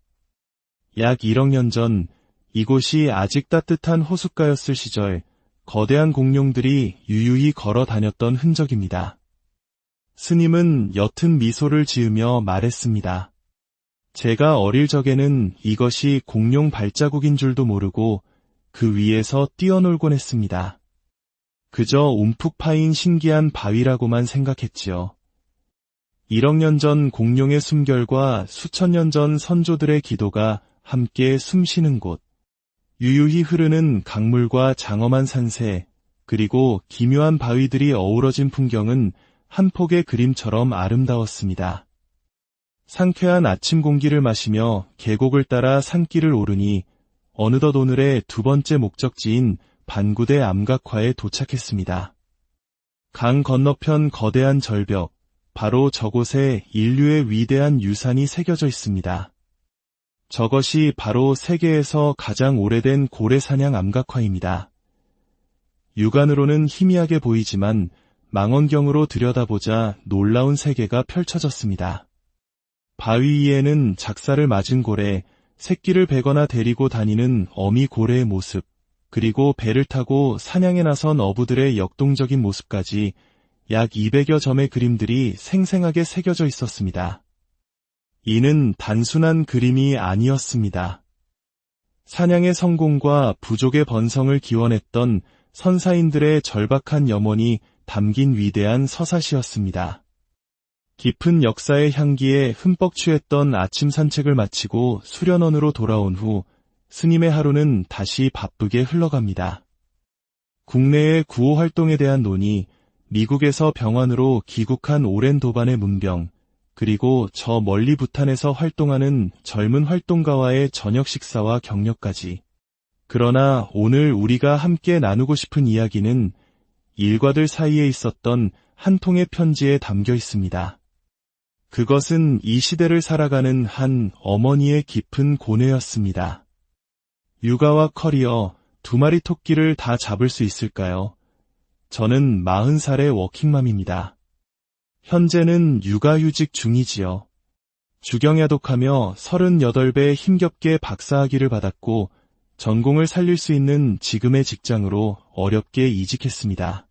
약 1억 년 전 이곳이 아직 따뜻한 호숫가였을 시절 거대한 공룡들이 유유히 걸어 다녔던 흔적입니다. 스님은 옅은 미소를 지으며 말했습니다. 제가 어릴 적에는 이것이 공룡 발자국인 줄도 모르고 그 위에서 뛰어놀곤 했습니다. 그저 움푹 파인 신기한 바위라고만 생각했지요. 1억 년 전 공룡의 숨결과 수천 년 전 선조들의 기도가 함께 숨쉬는 곳, 유유히 흐르는 강물과 장엄한 산세, 그리고 기묘한 바위들이 어우러진 풍경은 한 폭의 그림처럼 아름다웠습니다. 상쾌한 아침 공기를 마시며 계곡을 따라 산길을 오르니 어느덧 오늘의 두 번째 목적지인 반구대 암각화에 도착했습니다. 강 건너편 거대한 절벽, 바로 저곳에 인류의 위대한 유산이 새겨져 있습니다. 저것이 바로 세계에서 가장 오래된 고래사냥 암각화입니다. 육안으로는 희미하게 보이지만 망원경으로 들여다보자 놀라운 세계가 펼쳐졌습니다. 바위 위에는 작사를 맞은 고래, 새끼를 베거나 데리고 다니는 어미 고래의 모습, 그리고 배를 타고 사냥에 나선 어부들의 역동적인 모습까지 약 200여 점의 그림들이 생생하게 새겨져 있었습니다. 이는 단순한 그림이 아니었습니다. 사냥의 성공과 부족의 번성을 기원했던 선사인들의 절박한 염원이 담긴 위대한 서사시였습니다. 깊은 역사의 향기에 흠뻑 취했던 아침 산책을 마치고 수련원으로 돌아온 후 스님의 하루는 다시 바쁘게 흘러갑니다. 국내의 구호 활동에 대한 논의, 미국에서 병원으로 귀국한 오랜 도반의 문병, 그리고 저 멀리 부탄에서 활동하는 젊은 활동가와의 저녁 식사와 격려까지. 그러나 오늘 우리가 함께 나누고 싶은 이야기는 일과들 사이에 있었던 한 통의 편지에 담겨 있습니다. 그것은 이 시대를 살아가는 한 어머니의 깊은 고뇌였습니다. 육아와 커리어, 2마리 토끼를 다 잡을 수 있을까요? 저는 40살의 워킹맘입니다. 현재는 육아휴직 중이지요. 주경야독하며 38배 힘겹게 박사학위를 받았고 전공을 살릴 수 있는 지금의 직장으로 어렵게 이직했습니다.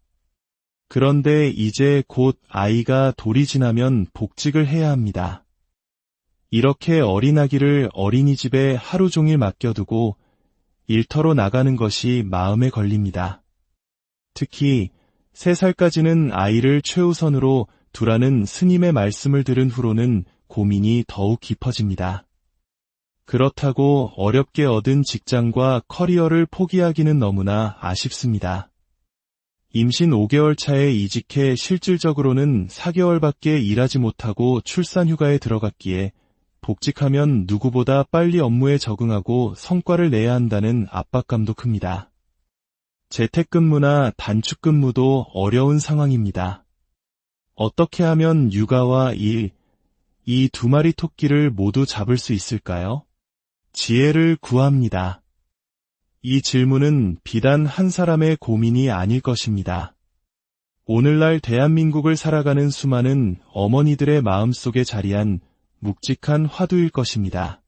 그런데 이제 곧 아이가 돌이 지나면 복직을 해야 합니다. 이렇게 어린 아기를 어린이집에 하루 종일 맡겨두고 일터로 나가는 것이 마음에 걸립니다. 특히 3살까지는 아이를 최우선으로 두라는 스님의 말씀을 들은 후로는 고민이 더욱 깊어집니다. 그렇다고 어렵게 얻은 직장과 커리어를 포기하기는 너무나 아쉽습니다. 임신 5개월 차에 이직해 실질적으로는 4개월밖에 일하지 못하고 출산휴가에 들어갔기에 복직하면 누구보다 빨리 업무에 적응하고 성과를 내야 한다는 압박감도 큽니다. 재택근무나 단축근무도 어려운 상황입니다. 어떻게 하면 육아와 일, 이 2마리 토끼를 모두 잡을 수 있을까요? 지혜를 구합니다. 이 질문은 비단 한 사람의 고민이 아닐 것입니다. 오늘날 대한민국을 살아가는 수많은 어머니들의 마음속에 자리한 묵직한 화두일 것입니다.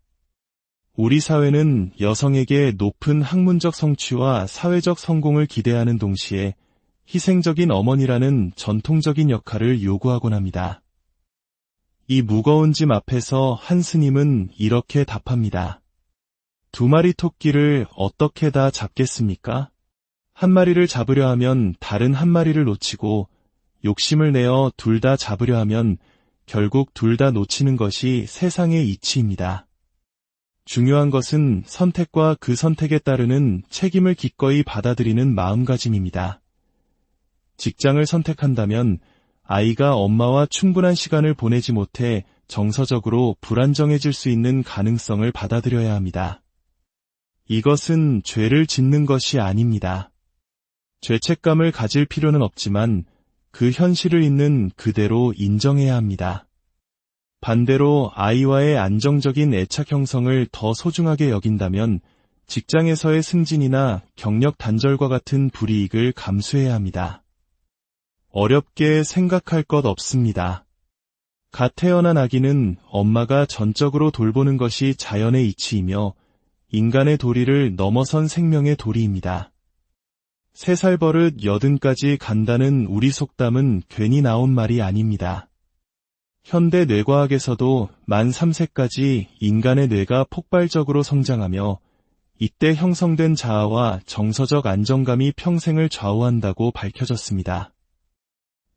우리 사회는 여성에게 높은 학문적 성취와 사회적 성공을 기대하는 동시에 희생적인 어머니라는 전통적인 역할을 요구하곤 합니다. 이 무거운 짐 앞에서 한 스님은 이렇게 답합니다. 2마리 토끼를 어떻게 다 잡겠습니까? 한 마리를 잡으려 하면 다른 한 마리를 놓치고 욕심을 내어 둘 다 잡으려 하면 결국 둘 다 놓치는 것이 세상의 이치입니다. 중요한 것은 선택과 그 선택에 따르는 책임을 기꺼이 받아들이는 마음가짐입니다. 직장을 선택한다면 아이가 엄마와 충분한 시간을 보내지 못해 정서적으로 불안정해질 수 있는 가능성을 받아들여야 합니다. 이것은 죄를 짓는 것이 아닙니다. 죄책감을 가질 필요는 없지만 그 현실을 있는 그대로 인정해야 합니다. 반대로 아이와의 안정적인 애착 형성을 더 소중하게 여긴다면 직장에서의 승진이나 경력 단절과 같은 불이익을 감수해야 합니다. 어렵게 생각할 것 없습니다. 갓 태어난 아기는 엄마가 전적으로 돌보는 것이 자연의 이치이며 인간의 도리를 넘어선 생명의 도리입니다. 3살 버릇 80까지 간다는 우리 속담은 괜히 나온 말이 아닙니다. 현대 뇌과학에서도 만 3세까지 인간의 뇌가 폭발적으로 성장하며 이때 형성된 자아와 정서적 안정감이 평생을 좌우한다고 밝혀졌습니다.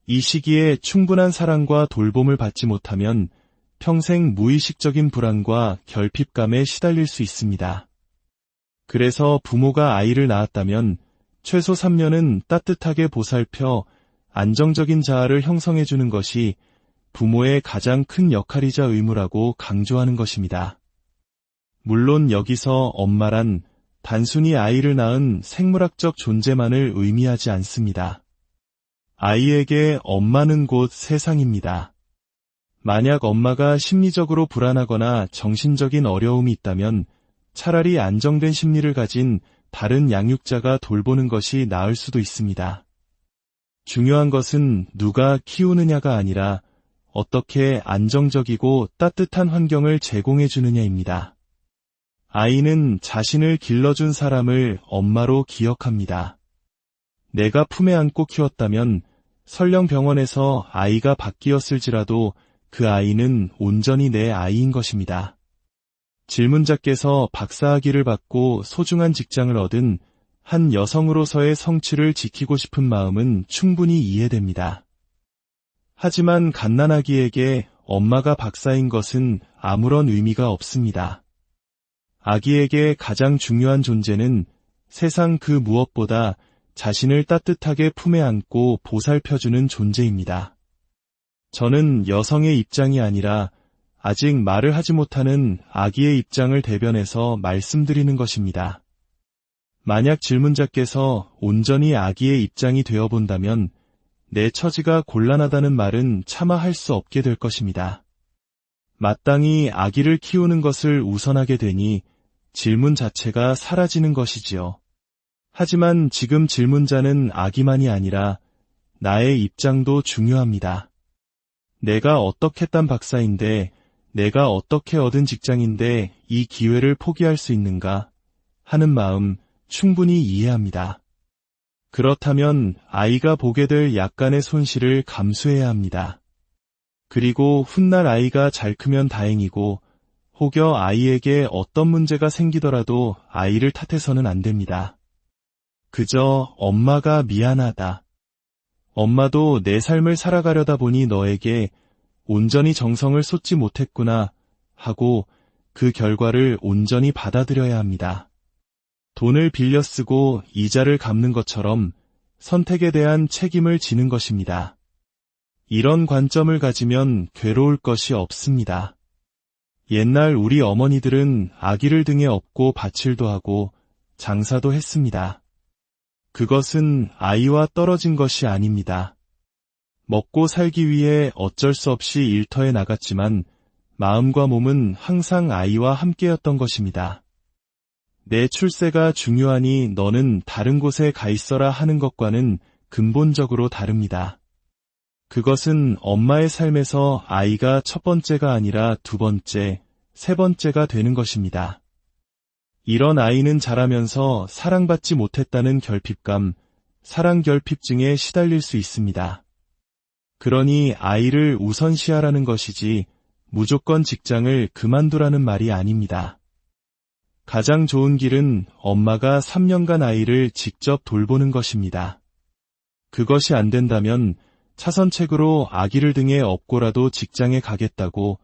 이 시기에 충분한 사랑과 돌봄을 받지 못하면 평생 무의식적인 불안과 결핍감에 시달릴 수 있습니다. 그래서 부모가 아이를 낳았다면 최소 3년은 따뜻하게 보살펴 안정적인 자아를 형성해주는 것이 부모의 가장 큰 역할이자 의무라고 강조하는 것입니다. 물론 여기서 엄마란 단순히 아이를 낳은 생물학적 존재만을 의미하지 않습니다. 아이에게 엄마는 곧 세상입니다. 만약 엄마가 심리적으로 불안하거나 정신적인 어려움이 있다면 차라리 안정된 심리를 가진 다른 양육자가 돌보는 것이 나을 수도 있습니다. 중요한 것은 누가 키우느냐가 아니라 어떻게 안정적이고 따뜻한 환경을 제공해 주느냐입니다. 아이는 자신을 길러준 사람을 엄마로 기억합니다. 내가 품에 안고 키웠다면 설령 병원에서 아이가 바뀌었을지라도 그 아이는 온전히 내 아이인 것입니다. 질문자께서 박사학위를 받고 소중한 직장을 얻은 한 여성으로서의 성취를 지키고 싶은 마음은 충분히 이해됩니다. 하지만 갓난아기에게 엄마가 박사인 것은 아무런 의미가 없습니다. 아기에게 가장 중요한 존재는 세상 그 무엇보다 자신을 따뜻하게 품에 안고 보살펴주는 존재입니다. 저는 여성의 입장이 아니라 아직 말을 하지 못하는 아기의 입장을 대변해서 말씀드리는 것입니다. 만약 질문자께서 온전히 아기의 입장이 되어본다면 내 처지가 곤란하다는 말은 차마 할 수 없게 될 것입니다. 마땅히 아기를 키우는 것을 우선하게 되니 질문 자체가 사라지는 것이지요. 하지만 지금 질문자는 아기만이 아니라 나의 입장도 중요합니다. 내가 어떻게 딴 박사인데, 내가 어떻게 얻은 직장인데 이 기회를 포기할 수 있는가 하는 마음 충분히 이해합니다. 그렇다면 아이가 보게 될 약간의 손실을 감수해야 합니다. 그리고 훗날 아이가 잘 크면 다행이고 혹여 아이에게 어떤 문제가 생기더라도 아이를 탓해서는 안 됩니다. 그저 엄마가 미안하다. 엄마도 내 삶을 살아가려다 보니 너에게 온전히 정성을 쏟지 못했구나 하고 그 결과를 온전히 받아들여야 합니다. 돈을 빌려 쓰고 이자를 갚는 것처럼 선택에 대한 책임을 지는 것입니다. 이런 관점을 가지면 괴로울 것이 없습니다. 옛날 우리 어머니들은 아기를 등에 업고 밭일도 하고 장사도 했습니다. 그것은 아이와 떨어진 것이 아닙니다. 먹고 살기 위해 어쩔 수 없이 일터에 나갔지만 마음과 몸은 항상 아이와 함께였던 것입니다. 내 출세가 중요하니 너는 다른 곳에 가 있어라 하는 것과는 근본적으로 다릅니다. 그것은 엄마의 삶에서 아이가 첫 번째가 아니라 두 번째, 세 번째가 되는 것입니다. 이런 아이는 자라면서 사랑받지 못했다는 결핍감, 사랑결핍증에 시달릴 수 있습니다. 그러니 아이를 우선시하라는 것이지 무조건 직장을 그만두라는 말이 아닙니다. 가장 좋은 길은 엄마가 3년간 아이를 직접 돌보는 것입니다. 그것이 안 된다면 차선책으로 아기를 등에 업고라도 직장에 가겠다고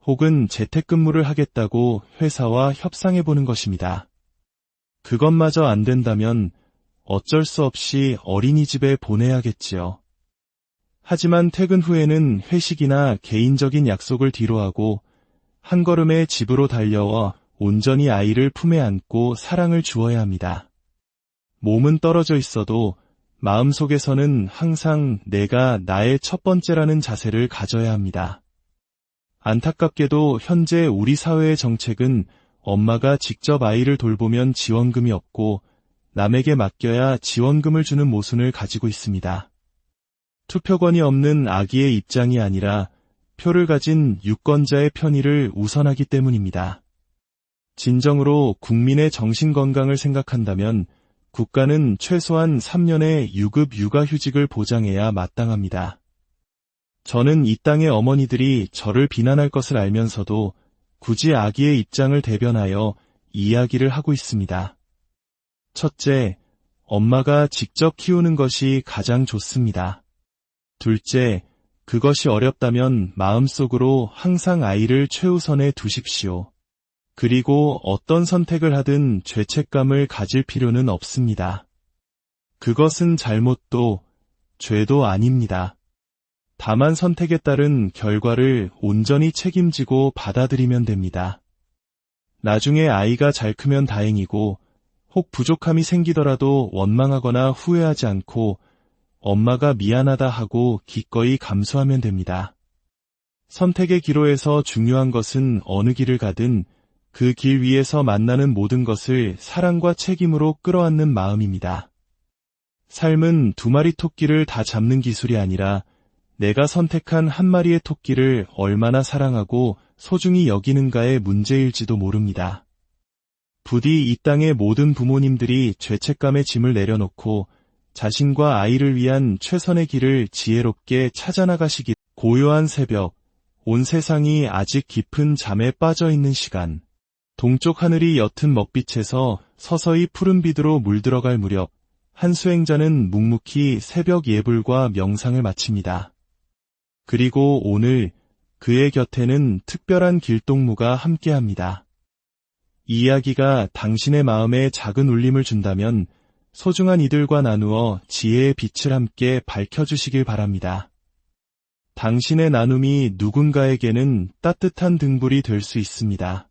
혹은 재택근무를 하겠다고 회사와 협상해보는 것입니다. 그것마저 안 된다면 어쩔 수 없이 어린이집에 보내야겠지요. 하지만 퇴근 후에는 회식이나 개인적인 약속을 뒤로하고 한 걸음에 집으로 달려와 온전히 아이를 품에 안고 사랑을 주어야 합니다. 몸은 떨어져 있어도 마음속에서는 항상 내가 나의 첫 번째라는 자세를 가져야 합니다. 안타깝게도 현재 우리 사회의 정책은 엄마가 직접 아이를 돌보면 지원금이 없고 남에게 맡겨야 지원금을 주는 모순을 가지고 있습니다. 투표권이 없는 아기의 입장이 아니라 표를 가진 유권자의 편의를 우선하기 때문입니다. 진정으로 국민의 정신건강을 생각한다면 국가는 최소한 3년의 유급 육아휴직을 보장해야 마땅합니다. 저는 이 땅의 어머니들이 저를 비난할 것을 알면서도 굳이 아기의 입장을 대변하여 이야기를 하고 있습니다. 첫째, 엄마가 직접 키우는 것이 가장 좋습니다. 둘째, 그것이 어렵다면 마음속으로 항상 아이를 최우선에 두십시오. 그리고 어떤 선택을 하든 죄책감을 가질 필요는 없습니다. 그것은 잘못도, 죄도 아닙니다. 다만 선택에 따른 결과를 온전히 책임지고 받아들이면 됩니다. 나중에 아이가 잘 크면 다행이고, 혹 부족함이 생기더라도 원망하거나 후회하지 않고 엄마가 미안하다 하고 기꺼이 감수하면 됩니다. 선택의 기로에서 중요한 것은 어느 길을 가든 그 길 위에서 만나는 모든 것을 사랑과 책임으로 끌어안는 마음입니다. 삶은 두 마리 토끼를 다 잡는 기술이 아니라 내가 선택한 한 마리의 토끼를 얼마나 사랑하고 소중히 여기는가의 문제일지도 모릅니다. 부디 이 땅의 모든 부모님들이 죄책감의 짐을 내려놓고 자신과 아이를 위한 최선의 길을 지혜롭게 찾아나가시기. 고요한 새벽, 온 세상이 아직 깊은 잠에 빠져 있는 시간, 동쪽 하늘이 옅은 먹빛에서 서서히 푸른 빛으로 물들어갈 무렵, 한 수행자는 묵묵히 새벽 예불과 명상을 마칩니다. 그리고 오늘 그의 곁에는 특별한 길동무가 함께합니다. 이 이야기가 당신의 마음에 작은 울림을 준다면 소중한 이들과 나누어 지혜의 빛을 함께 밝혀주시길 바랍니다. 당신의 나눔이 누군가에게는 따뜻한 등불이 될 수 있습니다.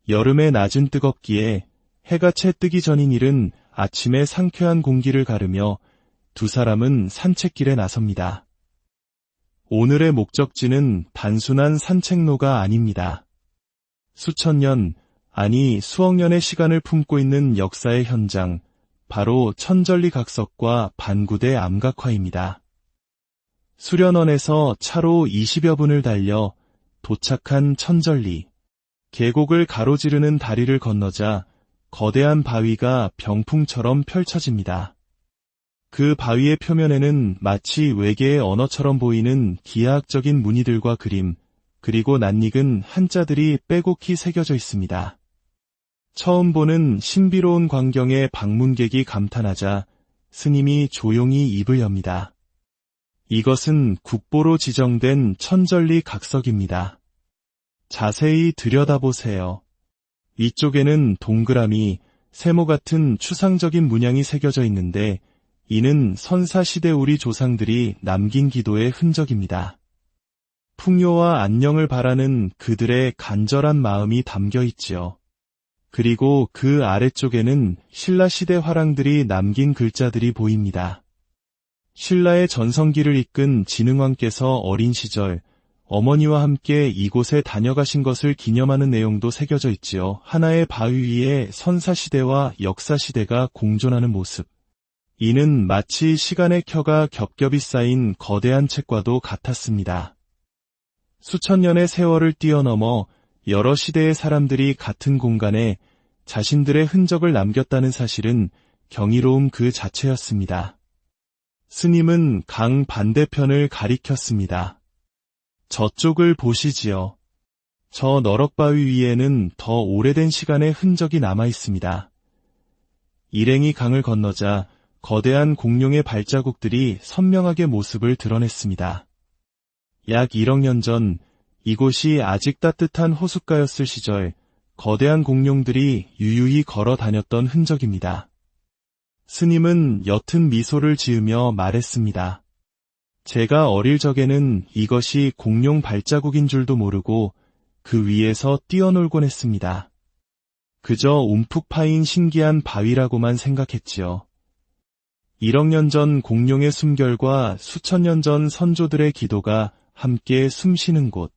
여름의 낮은 뜨겁기에 해가 채 뜨기 전인 일은 아침에 상쾌한 공기를 가르며 두 사람은 산책길에 나섭니다. 오늘의 목적지는 단순한 산책로가 아닙니다. 수천 년, 아니 수억 년의 시간을 품고 있는 역사의 현장, 바로 천전리 각석과 반구대 암각화입니다. 수련원에서 차로 20여 분을 달려 도착한 천전리. 계곡을 가로지르는 다리를 건너자 거대한 바위가 병풍처럼 펼쳐집니다. 그 바위의 표면에는 마치 외계의 언어처럼 보이는 기하학적인 무늬들과 그림, 그리고 낯익은 한자들이 빼곡히 새겨져 있습니다. 처음 보는 신비로운 광경에 방문객이 감탄하자 스님이 조용히 입을 엽니다. 이것은 국보로 지정된 천전리 각석입니다. 자세히 들여다보세요. 이쪽에는 동그라미, 세모 같은 추상적인 문양이 새겨져 있는데 이는 선사시대 우리 조상들이 남긴 기도의 흔적입니다. 풍요와 안녕을 바라는 그들의 간절한 마음이 담겨 있지요. 그리고 그 아래쪽에는 신라시대 화랑들이 남긴 글자들이 보입니다. 신라의 전성기를 이끈 진흥왕께서 어린 시절 어머니와 함께 이곳에 다녀가신 것을 기념하는 내용도 새겨져 있지요. 하나의 바위 위에 선사시대와 역사시대가 공존하는 모습. 이는 마치 시간의 켜가 겹겹이 쌓인 거대한 책과도 같았습니다. 수천 년의 세월을 뛰어넘어 여러 시대의 사람들이 같은 공간에 자신들의 흔적을 남겼다는 사실은 경이로움 그 자체였습니다. 스님은 강 반대편을 가리켰습니다. 저쪽을 보시지요. 저 너럭바위 위에는 더 오래된 시간의 흔적이 남아 있습니다. 일행이 강을 건너자 거대한 공룡의 발자국들이 선명하게 모습을 드러냈습니다. 약 1억 년 전 이곳이 아직 따뜻한 호숫가였을 시절 거대한 공룡들이 유유히 걸어 다녔던 흔적입니다. 스님은 옅은 미소를 지으며 말했습니다. 제가 어릴 적에는 이것이 공룡 발자국인 줄도 모르고 그 위에서 뛰어놀곤 했습니다. 그저 움푹 파인 신기한 바위라고만 생각했지요. 1억 년 전 공룡의 숨결과 수천 년 전 선조들의 기도가 함께 숨쉬는 곳.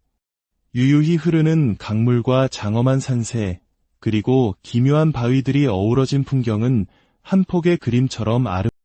유유히 흐르는 강물과 장엄한 산세, 그리고 기묘한 바위들이 어우러진 풍경은 한 폭의 그림처럼 아름답습니다.